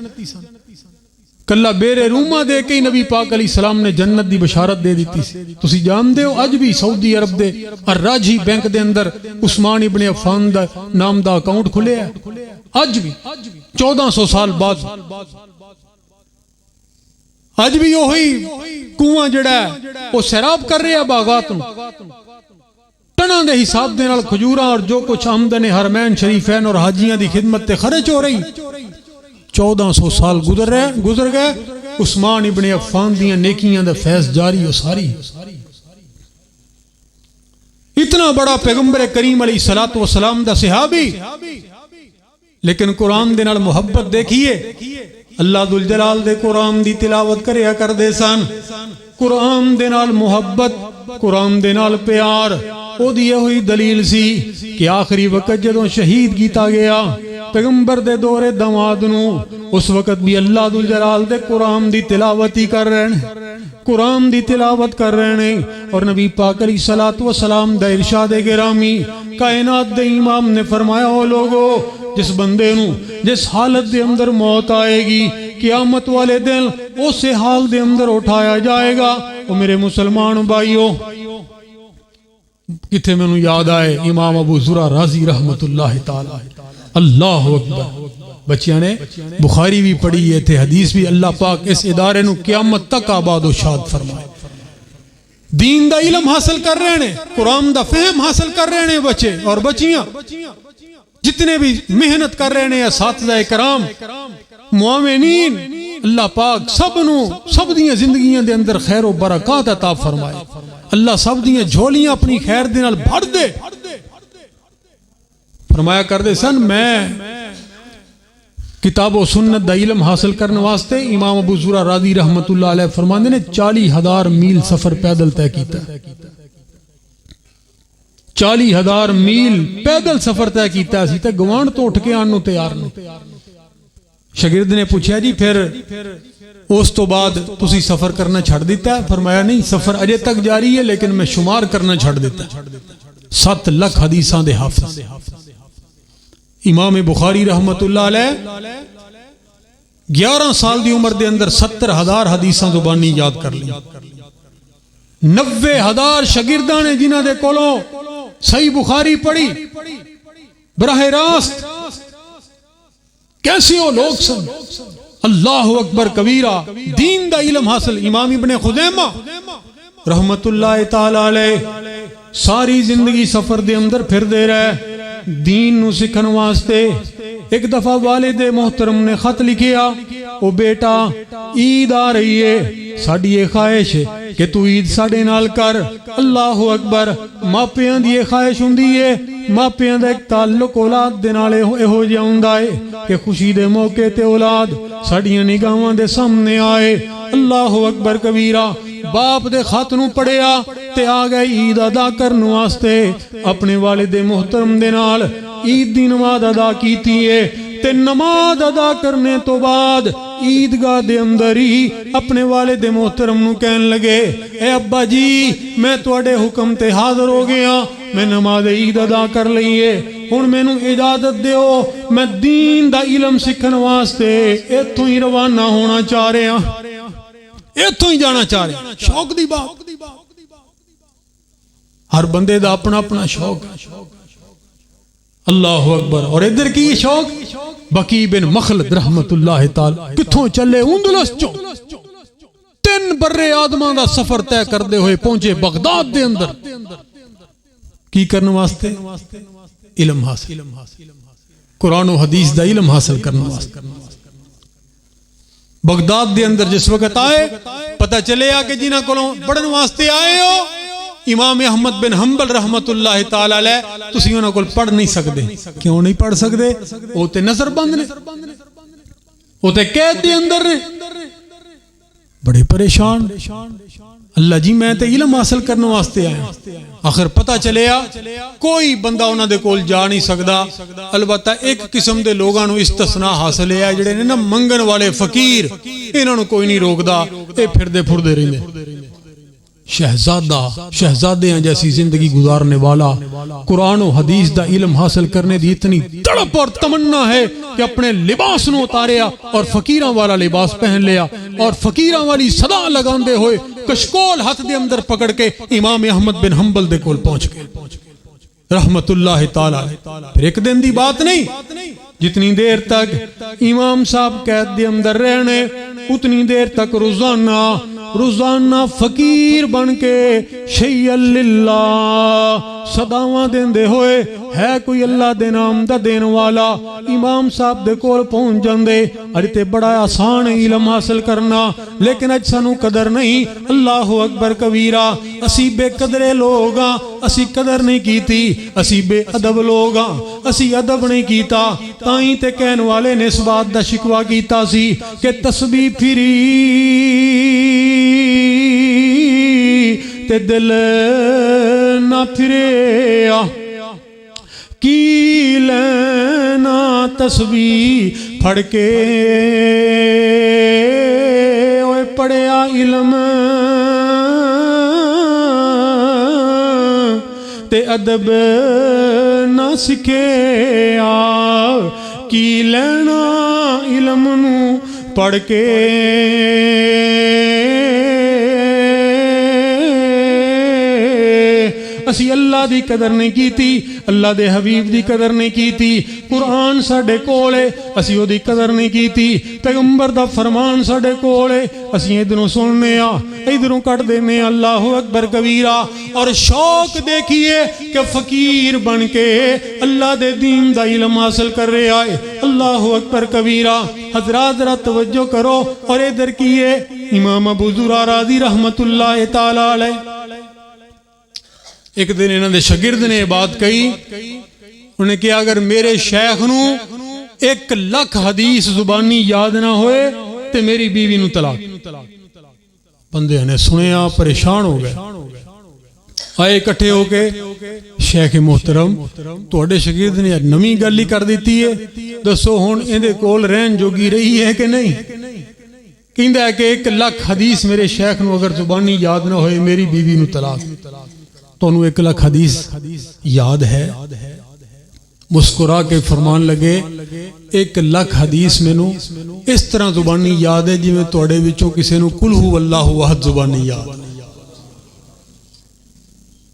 کلہ بیرے رومہ دے کے نبی پاک علیہ السلام نے جنت دی بشارت دے دیتی تسی جان دے ہو اج بھی سعودی عرب دے الراجی بینک دے اندر عثمان ابن عفان دا نام دا اکاؤنٹ کھلے ہے اج بھی 1400 سال بعد اج بھی وہی کنواں جڑا ہے وہ سیراب کر رہے ہیں باغات ٹنا دے حساب دے نال کھجوراں اور جو کچھ آمدن حرمین شریفین اور حاجیاں دی خدمت تے خرچ ہو رہی 1400 سال گزر گئے عثمان ابن عفان دیاں نیکیاں دا فیض جاری ہو ساری اتنا بڑا پیغمبر کریم علیہ السلام دا صحابی لیکن قرآن دے نال محبت دیکھیے اللہ ذوالجلال دے قرآن دی تلاوت کریا کر دے سن قرآن دے نال محبت قرآن دے نال پیار او دی ہوئی دلیل سی کہ آخری وقت جدوں شہید کیتا گیا پیغمبر دے دور دماد نو اس وقت بھی اللہ ذوالجلال دے قرآن دی تلاوت ہی کر رہے ہیں قرآن دی تلاوت کر رہے ہیں اور نبی پاک علیہ السلام دا ارشاد گرامی کائنات دے امام نے فرمایا ہو لوگو جس بندے نو جس حالت دے اندر موت آئے گی قیامت والے دن اسے حال دے اندر اٹھایا جائے گا وہ میرے مسلمان بھائیو کتھے میں نو یاد آئے امام ابو زرع رازی رحمت اللہ تعالی اللہ اکبر بچیاں نے بخاری بھی پڑھی ہے تھے حدیث بھی. اللہ پاک اس ادارے نو قیامت تک آباد و شاد فرمائے. دین دا علم حاصل کر رہے ہیں, قرآن دا فہم حاصل کر رہے ہیں بچے اور بچیاں, جتنے بھی محنت کر رہے ہیں اساتذہ کرام معاونین, اللہ پاک سب دیاں زندگیاں دے اندر خیر و برکات عطا فرمائے. اللہ سب دیاں جھولیاں اپنی خیر دے نال بھر دے. فرمایا کر دے سن میں کتاب و سنت دا علم حاصل کرنے واسطے امام ابو زرع راضی رحمت اللہ علیہ فرماندے نے 40,000 میل سفر پیدل طے کیتا. 40,000 میل پیدل سفر طے کیتا اسی تے گوانڈ تو اٹھ کے آن نو تیار نہیں. شاگرد نے پوچھا جی پھر اس تو بعد تسی سفر کرنا چھڑ دیتا ہے؟ فرمایا نہیں, سفر اجے تک جاری ہے لیکن میں شمار کرنا چھڑ دیتا ہے. 7 لاکھ حدیثاں دے حافظ امام بخاری رحمت اللہ علیہ 11 سال دی عمر دے اندر 70,000 حدیثاں زبانی یاد کر لی. 90,000 شاگرداں نے جنہاں دے کولوں صحیح بخاری پڑھی براہ راست. کیسے وہ لوگ سن, اللہ اکبر کبیرہ, دین دا علم حاصل. امام ابن خزیمہ رحمت اللہ تعالی علیہ ساری زندگی سفر دے اندر پھر دے رہے دین نو سکھن واسطے. ایک دفعہ والد محترم نے خط لکھیا, او بیٹا عید آ رہی ہے, ساڈی یہ خواہش ہے کہ تو عید ساڈے نال کر. اللہ اکبر, ماپیاں دی یہ خواہش ہوندی ہے, ماپیاں دا ایک تعلق اولاد دے نال ایہو جہا ہوندا ہے کہ خوشی دے موقع تے اولاد ساڈیاں نگاہاں دے سامنے آئے. اللہ اکبر کبیرہ, باپ دے خط نو پڑھیا تے آ گئے عید ادا کرن واسطے. اپنے والد محترم دے نال عید دی نماز ادا کیتی ہے تے نماز ادا کرنے تو بعد عیدگاہ دے اندر ہی اپنے والد محترم نو کہن لگے, اے ابا جی میں تواڈے حکم تے حاضر ہو گیا, میں نماز عید ادا کر لئیے, ہن مینوں اجازت دیو میں دین دا علم سکھن واسطے ایتھوں ہی روانہ ہونا چاہ رہے ہاں, ایتھوں ہی جانا چاہ رہے ہیں. شوق دی بات, ہر بندے دا اپنا اپنا شوق. اللہ اکبر. اور ادھر کی شوق بقی بن مخلد رحمت اللہ تعالی کتھوں چلے اندلس چوں 3 برے آدماں دا سفر طے کردے ہوئے پہنچے بغداد دے اندر. کی کرنے واسطے؟ علم حاصل, قرآن و حدیث دا علم حاصل کرنے واسطے. بغداد دے اندر جس وقت آئے پتہ چلے کہ جنہاں کولوں پڑھن واسطے آئے ہو امام احمد بن حنبل رحمت اللہ تعالی علیہ, تسی انہاں کول پڑھ نہیں سکدے. کیوں نہیں پڑھ سکدے؟ او تے نظر بند نے, او تے قید دے اندر نے, بڑے پریشان. اللہ جی میں تے علم حاصل کرنے واسطے آیا. آخر پتہ چلیا کوئی بندہ انہاں دے کول جا نہیں سکدا, البتہ ایک قسم دے لوگاں نو استثناء حاصل ہے جڑے نے نا منگن والے فقیر, انہاں نو کوئی نہیں روکدا, اے پھردے پھردے رہندے. شہزادیاں جیسی زندگی گزارنے والا, قرآن و حدیث دا علم حاصل کرنے دی اتنی تڑپ اور تمنا ہے کہ اپنے لباس نو اتاریا اور فقیراں والا لباس پہن لیا اور فقیراں والی صدا لگاندے ہوئے کشکول ہاتھ دے اندر پکڑ کے امام احمد بن حنبل دے کول پہنچ گئے رحمت اللہ تعالی. پھر ایک دن دی بات نہیں, جتنی دیر تک امام صاحب قید دے اندر رہنے اتنی دیر تک روزانہ فقیر بن کے شیئا للہ صداواں دیندے ہوئے ہے کوئی اللہ دے نام دا دین والا امام صاحب دے کول پہنچ جاندے. اج تے بڑا آسان علم حاصل کرنا, لیکن اج سانو قدر نہیں. اللہ اکبر کبیرہ, اسی بے قدرے لوگ ہاں, اسی قدر نہیں کیتی, اسی بے ادب لوگ ہاں, اسی ادب نہیں کیتا. تائیں تے کہن والے نے اس بات دا شکوہ کیتا سی کہ تسبیح پھری تے دل نہ پھرے, کی لینا تسبیح پھڑ کے اوے پڑھیا علم تے ادب نہ سکھیا, کی لینا علم نو پڑھ کے اسی اللہ دی قدر نہیں کیتی، اللہ دے حبیب دی قدر نہیں کیتی، قرآن ساڈے کول ہے اسی او دی قدر نہیں کیتی، پیغمبر دا فرمان ساڈے کول ہے اسی ادھروں سننے آ ادھروں کٹ دینے اللہ اکبر کبیرہ، اور شوق دیکھیے کہ فقیر بن کے اللہ دے دین دا علم حاصل کر رہے آئے، اللہ اکبر کبیرہ۔ حضرات ذرا توجہ کرو، اور ادھر کیے امام ابو زرعہ راضی رحمت اللہ تعالی علیہ، ایک دن انہوں نے شاگرد نے بات کہی، انہوں نے کہا اگر میرے شیخ نو 1,00,000 حدیث زبانی یاد نہ ہوئے تو میری بیوی نو طلاق۔ بندے نے سنیا پریشان ہو گئے، آئے اکٹھے ہو کے شیخ محترم تواڈے شاگرد نے نویں گل ہی کر دیتی ہے، دسو ہن ایندے کول رہن جوگی رہی ہے کہ نہیں؟ کہندا ہے کہ 1,00,000 حدیث میرے شیخ نو اگر زبانی یاد نہ ہوئے میری بیوی نو طلاق۔ تو انہوں 1,00,000 حدیث یاد ہے؟ مسکرا کے فرمان لگے 1,00,000 حدیث میں نو اس طرح زبانی یاد ہے جی میں توڑے وچوں کسے نو قل ہو اللہ احد زبانی یاد۔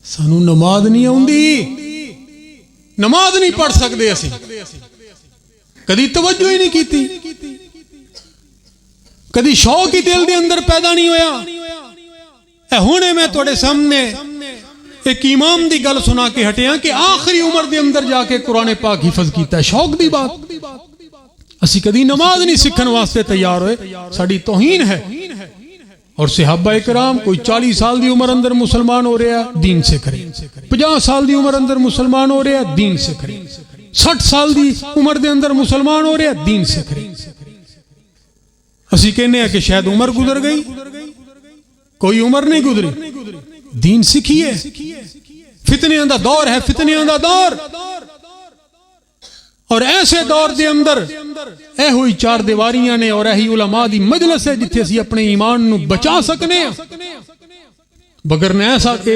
سانو نماز نہیں آوندی، نماز نہیں پڑھ سکتے اسی، کدی توجہ ہی نہیں کیتی، کدی شوق ہی دل دے اندر پیدا نہیں ہویا۔ اے ہونے میں توڑے سامنے ایک امام دی گل سنا کے ہٹیاں کہ آخری عمر دے اندر جا کے قرآن پاک حفظ کیتا ہے، شوق دی بات۔ اسی کدی نماز نہیں سکھن واسطے تیار ہوئے، ساڑی توہین ہے۔ اور صحابہ اکرام کوئی 40 سال دی عمر اندر مسلمان ہو رہا ہے دین سے کرے، 50 سال دی عمر اندر مسلمان ہو رہا ہے دین سے کرے، 60 سال دی عمر دے اندر مسلمان ہو رہا ہے دین سے کرے۔ اسی کہنے ہیں کہ شاید عمر گزر گئی، کوئی عمر نہیں گزری، دین سکھیے۔ فتنیاں دا دور ہے، فتنیاں دا دور، اور ایسے دور دے اندر اے ہوئی 4 دیواریاں نے اور ایہی علماء دی مجلس ہے جتھے اسی اپنے ایمان نو بچا سکنے ہیں۔ بگر نے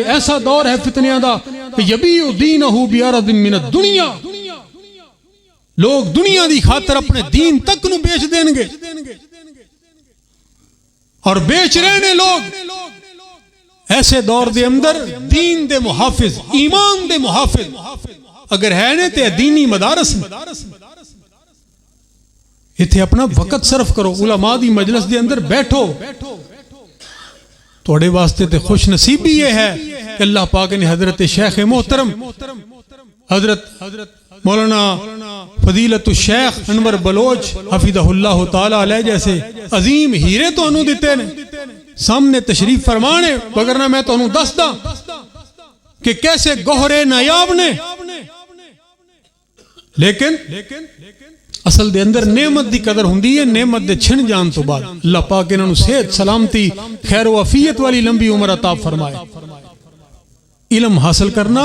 ایسا دور ہے فتنیاں دا کہ یبیع دینہو بعرض من الدنیا، لوگ دنیا دی خاطر اپنے دین تک نو بیچ دیں گے، اور بیچ رہے نے لوگ۔ ایسے دور دے اندر دین دے محافظ، ایمان دے محافظ اگر ہے نے تے دینی مدارس اتھے اپنا وقت صرف کرو، علماء دی مجلس دے اندر بیٹھو۔ توڑے واسطے تے خوش نصیبی یہ ہے کہ اللہ پاک نے حضرت شیخ محترم حضرت مولانا فضیلت الشیخ انور بلوچ حفظہ اللہ تعالی علیہ جیسے عظیم ہیرے تو انہوں دیتے نے سامنے تشریف فرمانے، وگرنہ میں تو انہوں دس دا کہ کیسے گوہرے نایاب نے، لیکن اصل دے اندر نعمت دی قدر ہوندی ہے نعمت دے چھن جان تو بعد۔ اللہ پاک انہوں صحت سلامتی خیر و عافیت والی لمبی عمر عطا فرمائے۔ علم حاصل کرنا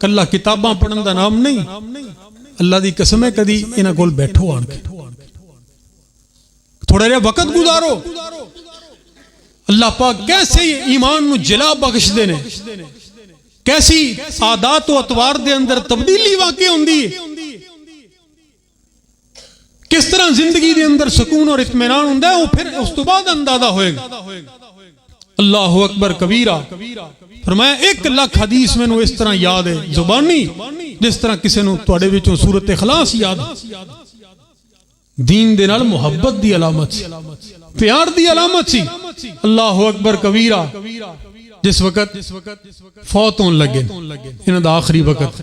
کلا کتاباں پڑھن دا نام نہیں، اللہ دی قسم ہے کدی انہاں کول بیٹھو آن کے تھوڑا رہا وقت گزارو۔ اللہ پاک کیسے ایمان نو جلا بخش دینے، کیسی عادات و اطوار دے اندر تبدیلی واقع ہوندی ہے، کس طرح زندگی دے اندر سکون اور اطمینان ہوندا ہے، وہ پھر اس تو بعد اندازہ ہوئے گا۔ اللہ اکبر کبیرہ۔ فرمایا 1,00,000 حدیث میں نو اس طرح یاد ہے زبانی جس طرح کسی نو تواڈے وچوں سورۃ اخلاص یاد۔ دین دے نال محبت دی علامت سی، پیار دی علامت سی۔ اللہ اکبر کبیرہ۔ جس وقت فوت ہون لگے انہاں دا آخری وقت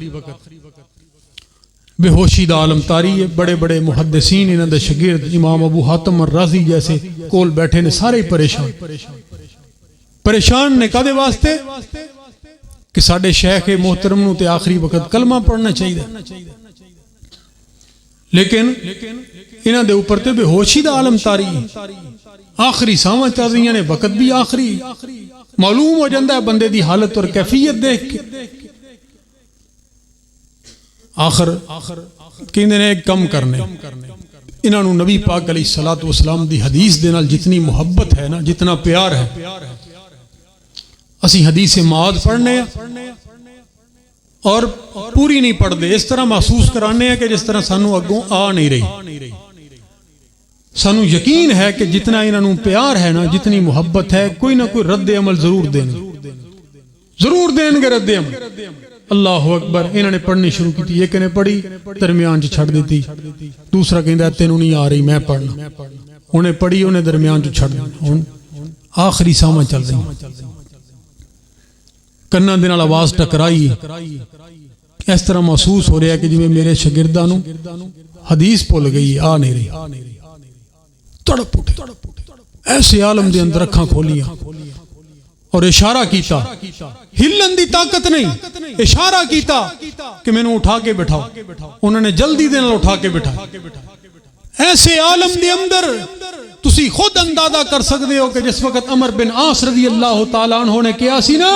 بے ہوشی دا عالم تاری ہے، بڑے بڑے محدثین انہاں دے شاگرد امام ابو حاتم الرازی جیسے کول بیٹھے نے، سارے پریشان نے کدے واسطے کہ ساڈے شیخ محترم نو تے آخری وقت کلمہ پڑھنا چاہیے، لیکن انہاں دے اوپر تے بے ہوشی دا عالم تاری ہے، آخری سانواں چل رہی نے، وقت بھی آخری، معلوم ہو جاندہ ہے بندے دی حالت اور کیفیت دیکھ کے۔ آخر کہندے نے ایک کم کرنے، انہاں نو نبی پاک علیہ الصلوۃ والسلام دی حدیث دے نال جتنی محبت ہے نا، جتنا پیار ہے، اسی حدیث معاد پڑھنے اور پوری نہیں پڑھ دے، اس طرح محسوس کرانے ہیں کہ جس طرح سانو اگوں آ نہیں رہی۔ سانو یقین ہے کہ جتنا انہوں پیار ہے نا، جتنی محبت ہے، کوئی نہ کوئی رد عمل ضرور دیں، ضرور دین گے رد عمل. اللہ اکبر. انہوں نے پڑھنی شروع کی. ایک نے پڑھی درمیان چھڑ دیتی, دوسرا کہندا تینوں نہیں آ رہی میں پڑھنا. انہیں پڑھی, انہیں درمیان چھڑ دی. آخری ساماں چل رہی, کناں دے نال آواز ٹکرائی. اس طرح محسوس ہو رہا ہے کہ جی میرے شاگرداں نوں حدیث بھول گئی, آ نہیں رہی. تڑپ اٹھے, ایسے عالم دے اندر اکھاں کھولیاں اور اشارہ کیتا. ہلن دی طاقت نہیں, اشارہ کیتا کہ میں نے اٹھا کے بٹھاؤ. انہوں نے جلدی دے نال اٹھا کے بٹھایا. ایسے عالم دے اندر تسی خود اندازہ کر سکتے ہو کہ جس وقت عمر بن عاص رضی اللہ تعالیٰ عنہ نے کیا سی نا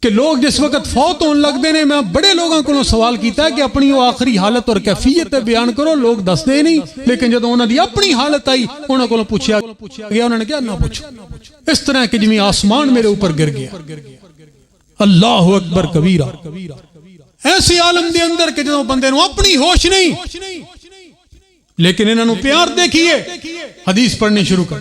کہ لوگ جس وقت فوت ہون لگ دے نے, میں بڑے لوگوں کو سوال کیتا ہے کہ اپنی وہ آخری حالت اور کیفیت بیان کرو, لوگ دس دے نہیں. لیکن جب انہوں نے اپنی حالت آئی انہوں کو پوچھا گیا, انہوں نے کیا نہ پوچھو. اس طرح کہ جمی آسمان میرے اوپر گر گیا. اللہ اکبر کبیرہ. ایسی عالم دے اندر کہ جدوں بندے نو اپنی ہوش نہیں, لیکن انہوں نے پیار دیکھیے حدیث پڑھنی شروع کر.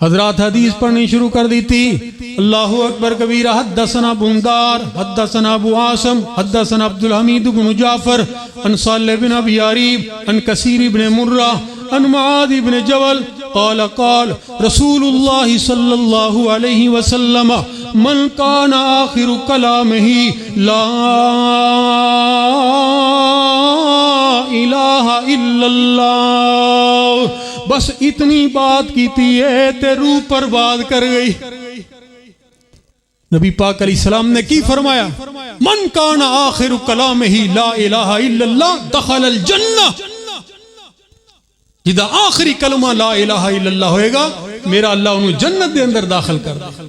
حضرات حدیث پڑھنی شروع کر دی تھی. اللہ اکبر کبیرہ. حدثنا بندار حدثنا ابو عاصم حدثنا عبد الحمید بن جعفر عن صالح بن ابی عریب عن کثیر بن مرہ عن معاذ بن جبل قال قال رسول اللہ صلی اللہ علیہ وسلم من کان آخر کلامہ لا الہ الا اللہ. بس اتنی بات کیتی ہے تے روح پر بات کر گئی. نبی پاک علیہ السلام نے کی فرمایا, من کان آخر کلامہ لا الہ الا اللہ دخل الجنہ. جدا آخری کلمہ لا الہ الا اللہ ہوئے گا میرا اللہ انہوں جنت دے اندر داخل کر دے.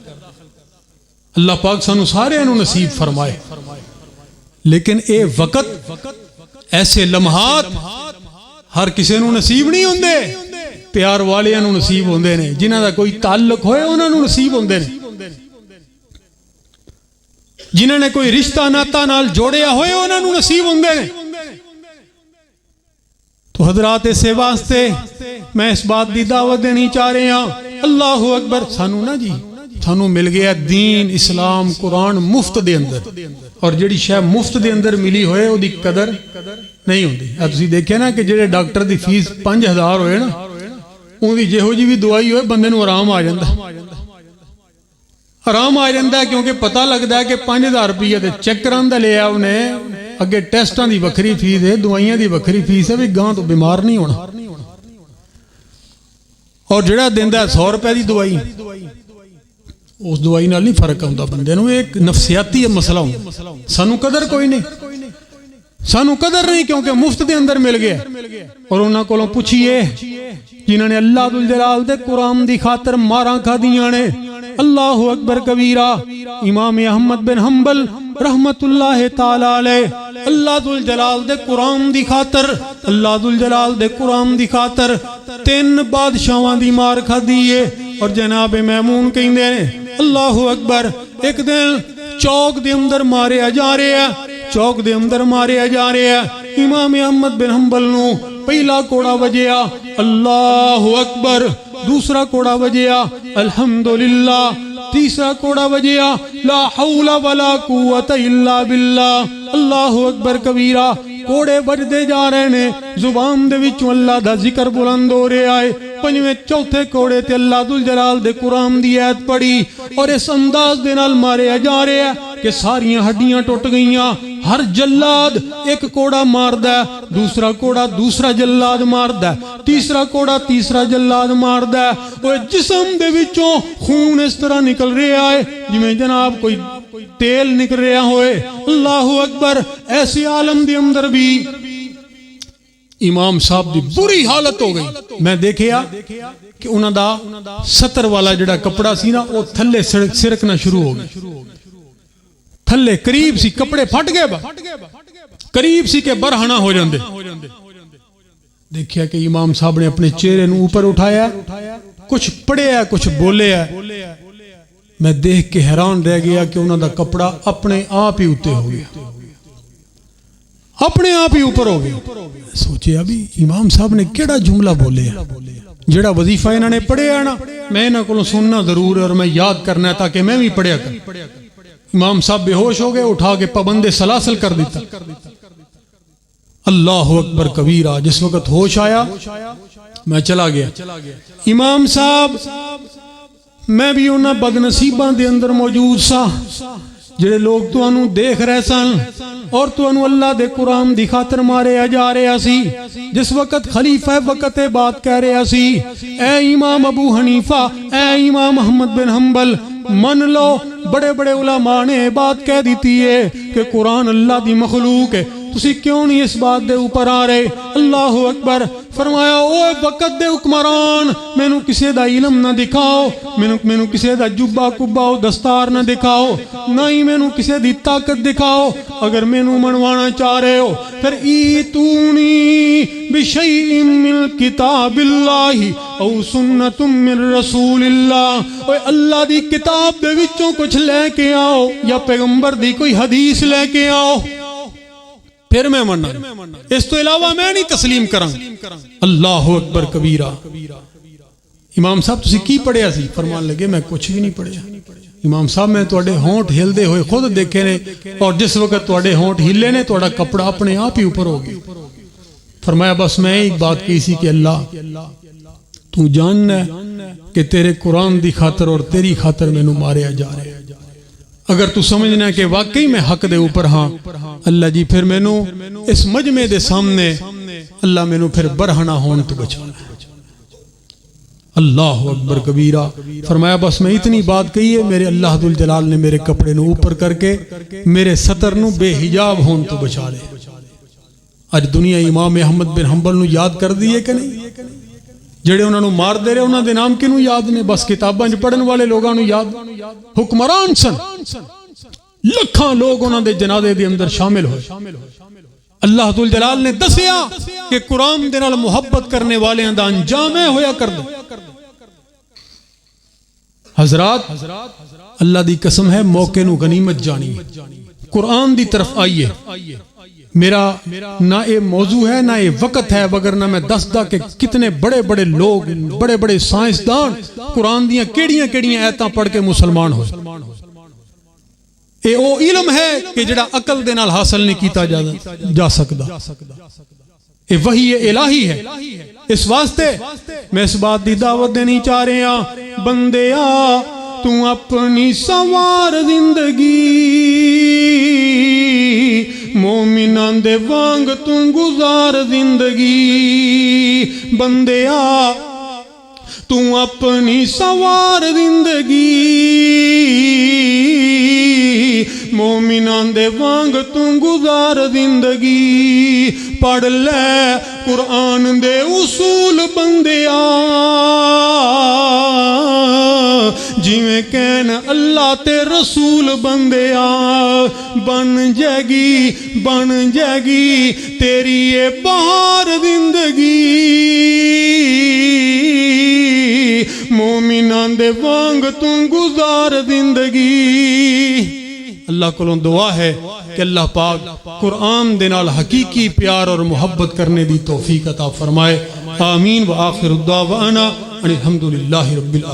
اللہ پاک سانو سارے انہوں نصیب فرمائے. لیکن اے وقت ایسے لمحات ہر کسی نو نصیب نہیں ہوندے. پیار والے انہوں نصیب ہوندے نے, جنہاں دا کوئی تعلق ہوئے انہوں نے نصیب ہوندے نے, جنہاں نے کوئی رشتہ ناتا نال جوڑیا ہوئے انہوں نے نصیب ہوندے نے. تو حضرات اسے واسطے میں اس بات دی دعوت دینی چاہ رہے ہیں. اللہ اکبر. سانو نا جی سانو مل گیا دین اسلام قرآن مفت دے اندر, اور جڑی شے مفت دے اندر ملی ہوئے او دی قدر نہیں ہوندی. اب تسی دیکھیں نا کہ جڑے ڈاکٹر دی فیس 5000 ہوئے نا, ان دی جہو جی بھی دوائی ہوئے بندے نو آرام آ جاندہ, آرام آ جاندہ ہے, کیونکہ پتہ لگتا ہے کہ 5000 روپیہ دے چیک کران دا لیا انہیں اگے ٹیسٹاں دی وکری فیس ہے, دوائیاں دی وکری فیس ہے, بھی گاں تو بیمار نہیں ہونا. اور جڑا دیندا 100 روپے دی دوائی, اس دوائی نال نہیں فرق ہوندا بندے نو, ایک نفسیاتی مسئلہ ہوندا. سانو قدر کوئی نہیں, سانو قدر نہیں کیونکہ مفت دے اندر مل گیا. اور انہاں کولوں پوچھئے جنہاں نے اللہ ذوالجلال دے قرآن دی خاطر ماراں کھا دیاں نے. اللہ اکبر کبیرہ. امام احمد بن حنبل رحمت اللہ تعالی علیہ اللہ ذوالجلال دے قرآن دی خاطر, اللہ ذوالجلال دے قرآن دی خاطر 3 بادشاہاں دی مار کھا دیئے. اور جناب میمون کہندے نے اللہ اکبر ایک دن چوک دے اندر مارے جا رہے ہیں, چوک دے اندر مارے جا رہے ہیں. امام احمد بن حنبل نو پہلا کوڑا وجیا اللہ اکبر, دوسرا کوڑا وجیا الحمدللہ, تیسرا کوڑا وجیا لا حول ولا قوت الا باللہ. اللہ اکبر کبیرہ. کوڑے بجدے جا رہے نے, زبان دے وچوں اللہ دا ذکر بلند ہو رہا ہے. پنجویں چوتھے کوڑے تے اللہ ذوالجلال دے قرآن دی آیت پڑھی, اور اس انداز دے نال مارے جا رہے ہیں کہ ساریاں ہڈیاں ٹوٹ گئیاں. ہر جلاد ایک کوڑا ماردا ہے, دوسرا کوڑا دوسرا جلاد ماردا ہے, تیسرا کوڑا تیسرا جلاد ماردا ہے. وہ جسم دے وچوں خون اس طرح نکل رہا ہے جویں جناب کوئی تیل نکل رہا ہوئے. اللہ اکبر. ایسی عالم دے اندر بھی امام صاحب دی بری حالت ہو گئی. میں دیکھیا کہ انہاں دا 70 والا جڑا کپڑا سی نا وہ تھلے سرکنا شروع ہو گیا, تھلے قریب سی کپڑے پھٹ گئے, قریب سی کہ برہنہ ہو جاندے. دیکھیا کہ امام صاحب نے اپنے چہرے نو اوپر اٹھایا, کچھ پڑھے ہے کچھ بولے ہے. میں دیکھ کے حیران رہ گیا کہ انہاں دا کپڑا اپنے آپ ہی اتے ہو گیا, اپنے آپ ہی اوپر ہو گیا. سوچے ابھی امام صاحب نے کیڑا جملہ بولے, جڑا وظیفہ انہوں نے پڑھیا نا میں انہوں کو سننا ضرور ہے اور میں یاد کرنا ہے تاکہ میں بھی پڑھیا کر. امام صاحب بے ہوش ہو گئے, اٹھا کے پابند سلاسل کر دیتا. اللہ اکبر کبیرہ. جس وقت ہوش آیا میں چلا گیا. امام صاحب میں بھی انہاں بد نصیباں دے اندر موجود سا جڑے لوگ تو انہوں دیکھ رہے سن اور تو انہوں اللہ دے قرآن دی خاطر مارے جا رہے سی. جس وقت خلیفہ وقت بات کہہ رہے سی اے امام ابو حنیفہ, اے امام احمد بن حنبل, من لو بڑے بڑے علماء نے بات کہہ دیتی ہے کہ قرآن اللہ دی مخلوق ہے, تسی کیوں نہیں اس بات دے اوپر آ رہے؟ اللہ اکبر. فرمایا اوے وقت دے حکمران مینوں کسے دا علم نہ دکھاؤ, مینوں کسے دا جبہ کبہ دستار نہ دکھاؤ, نہ ہی مینوں کسے دی طاقت دکھاؤ. اگر مینوں منوانا چاہ رہے ہو پھر ایتونی بشیء من کتاب اللہ او سنت من رسول اللہ. اوے اللہ دی کتاب دے وچوں کچھ لے کے آؤ یا پیغمبر دی کوئی حدیث لے کے آؤ پھر میں مننا, اس تو علاوہ میں نہیں تسلیم کراں. اللہ اکبر کبیرہ. امام صاحب تسی کی پڑھیا سی؟ فرمان لگے میں کچھ بھی نہیں پڑھیا. امام صاحب میں توڑے ہونٹ ہلدے ہوئے خود دیکھے نے, اور جس وقت توڑے ہونٹ ہلے نے توڑا کپڑا اپنے آپ ہی اوپر ہوگی. فرمایا بس میں ایک بات کی سی کہ اللہ تو جاننا ہے کہ تیرے قرآن دی خاطر اور تیری خاطر میں نو ماریا جا رہے. اگر تو سمجھنا ہے کہ واقعی میں حق دے اوپر ہاں اللہ جی پھر میں نو اس مجمع دے سامنے اللہ میں نو پھر برہنہ ہون تو بچانا ہے. اللہ اکبر کبیرہ. فرمایا بس میں اتنی بات کہی ہے, میرے اللہ ذوالجلال نے میرے کپڑے نو اوپر کر کے میرے سطر نو بے حجاب ہون تو بچا لے. آج دنیا امام احمد بن حنبل نو یاد کر دیئے کہ نہیں؟ جڑے انہوں نے مار دے رہے انہوں نے نام کنوں یاد نے؟ بس کتاباں پڑھن والے لوگوں نے یاد. حکمران سن, لکھاں لوگ انہوں نے جنازے دے اندر شامل ہوئے. اللہ ذوالجلال نے دسیا کہ قرآن دے نال محبت کرنے والے دا انجام ہویا کر دو. حضرات اللہ دی قسم ہے موقع نو غنیمت جانی, قرآن دی طرف آئیے. میرا نہ یہ موضوع ہے نہ یہ وقت ہے, وگرنہ میں دسدا کہ کتنے بڑے بڑے لوگ بڑے بڑے سائنسدان قرآن دیاں کیڑیاں کیڑیاں آیتاں پڑھ کے مسلمان ہوئے. اے او علم ہے کہ جڑا عقل دے نال حاصل نہیں کیتا جا سکدا. اے وحی الہی ہے. اس واسطے میں اس بات دی دعوت دینی چاہ رہے ہاں بندیا تو اپنی سوار زندگی مومنان دے وانگ تو گزار زندگی. بندیا تو اپنی سوار زندگی مومنان دے وانگ تو گزار زندگی. پڑھ لے قرآن دے اصول بندیا جویں کہن اللہ تے رسول بندیا. بن جائے گی تیری یہ بہار زندگی مومنان دے وانگ تو گزار زندگی. اللہ کو دعا ہے کہ اللہ پاک قرآن دے نال حقیقی پیار اور محبت کرنے دی توفیق عطا فرمائے. آمین. وآخر الدعوانا الحمدللہ رب العالمین.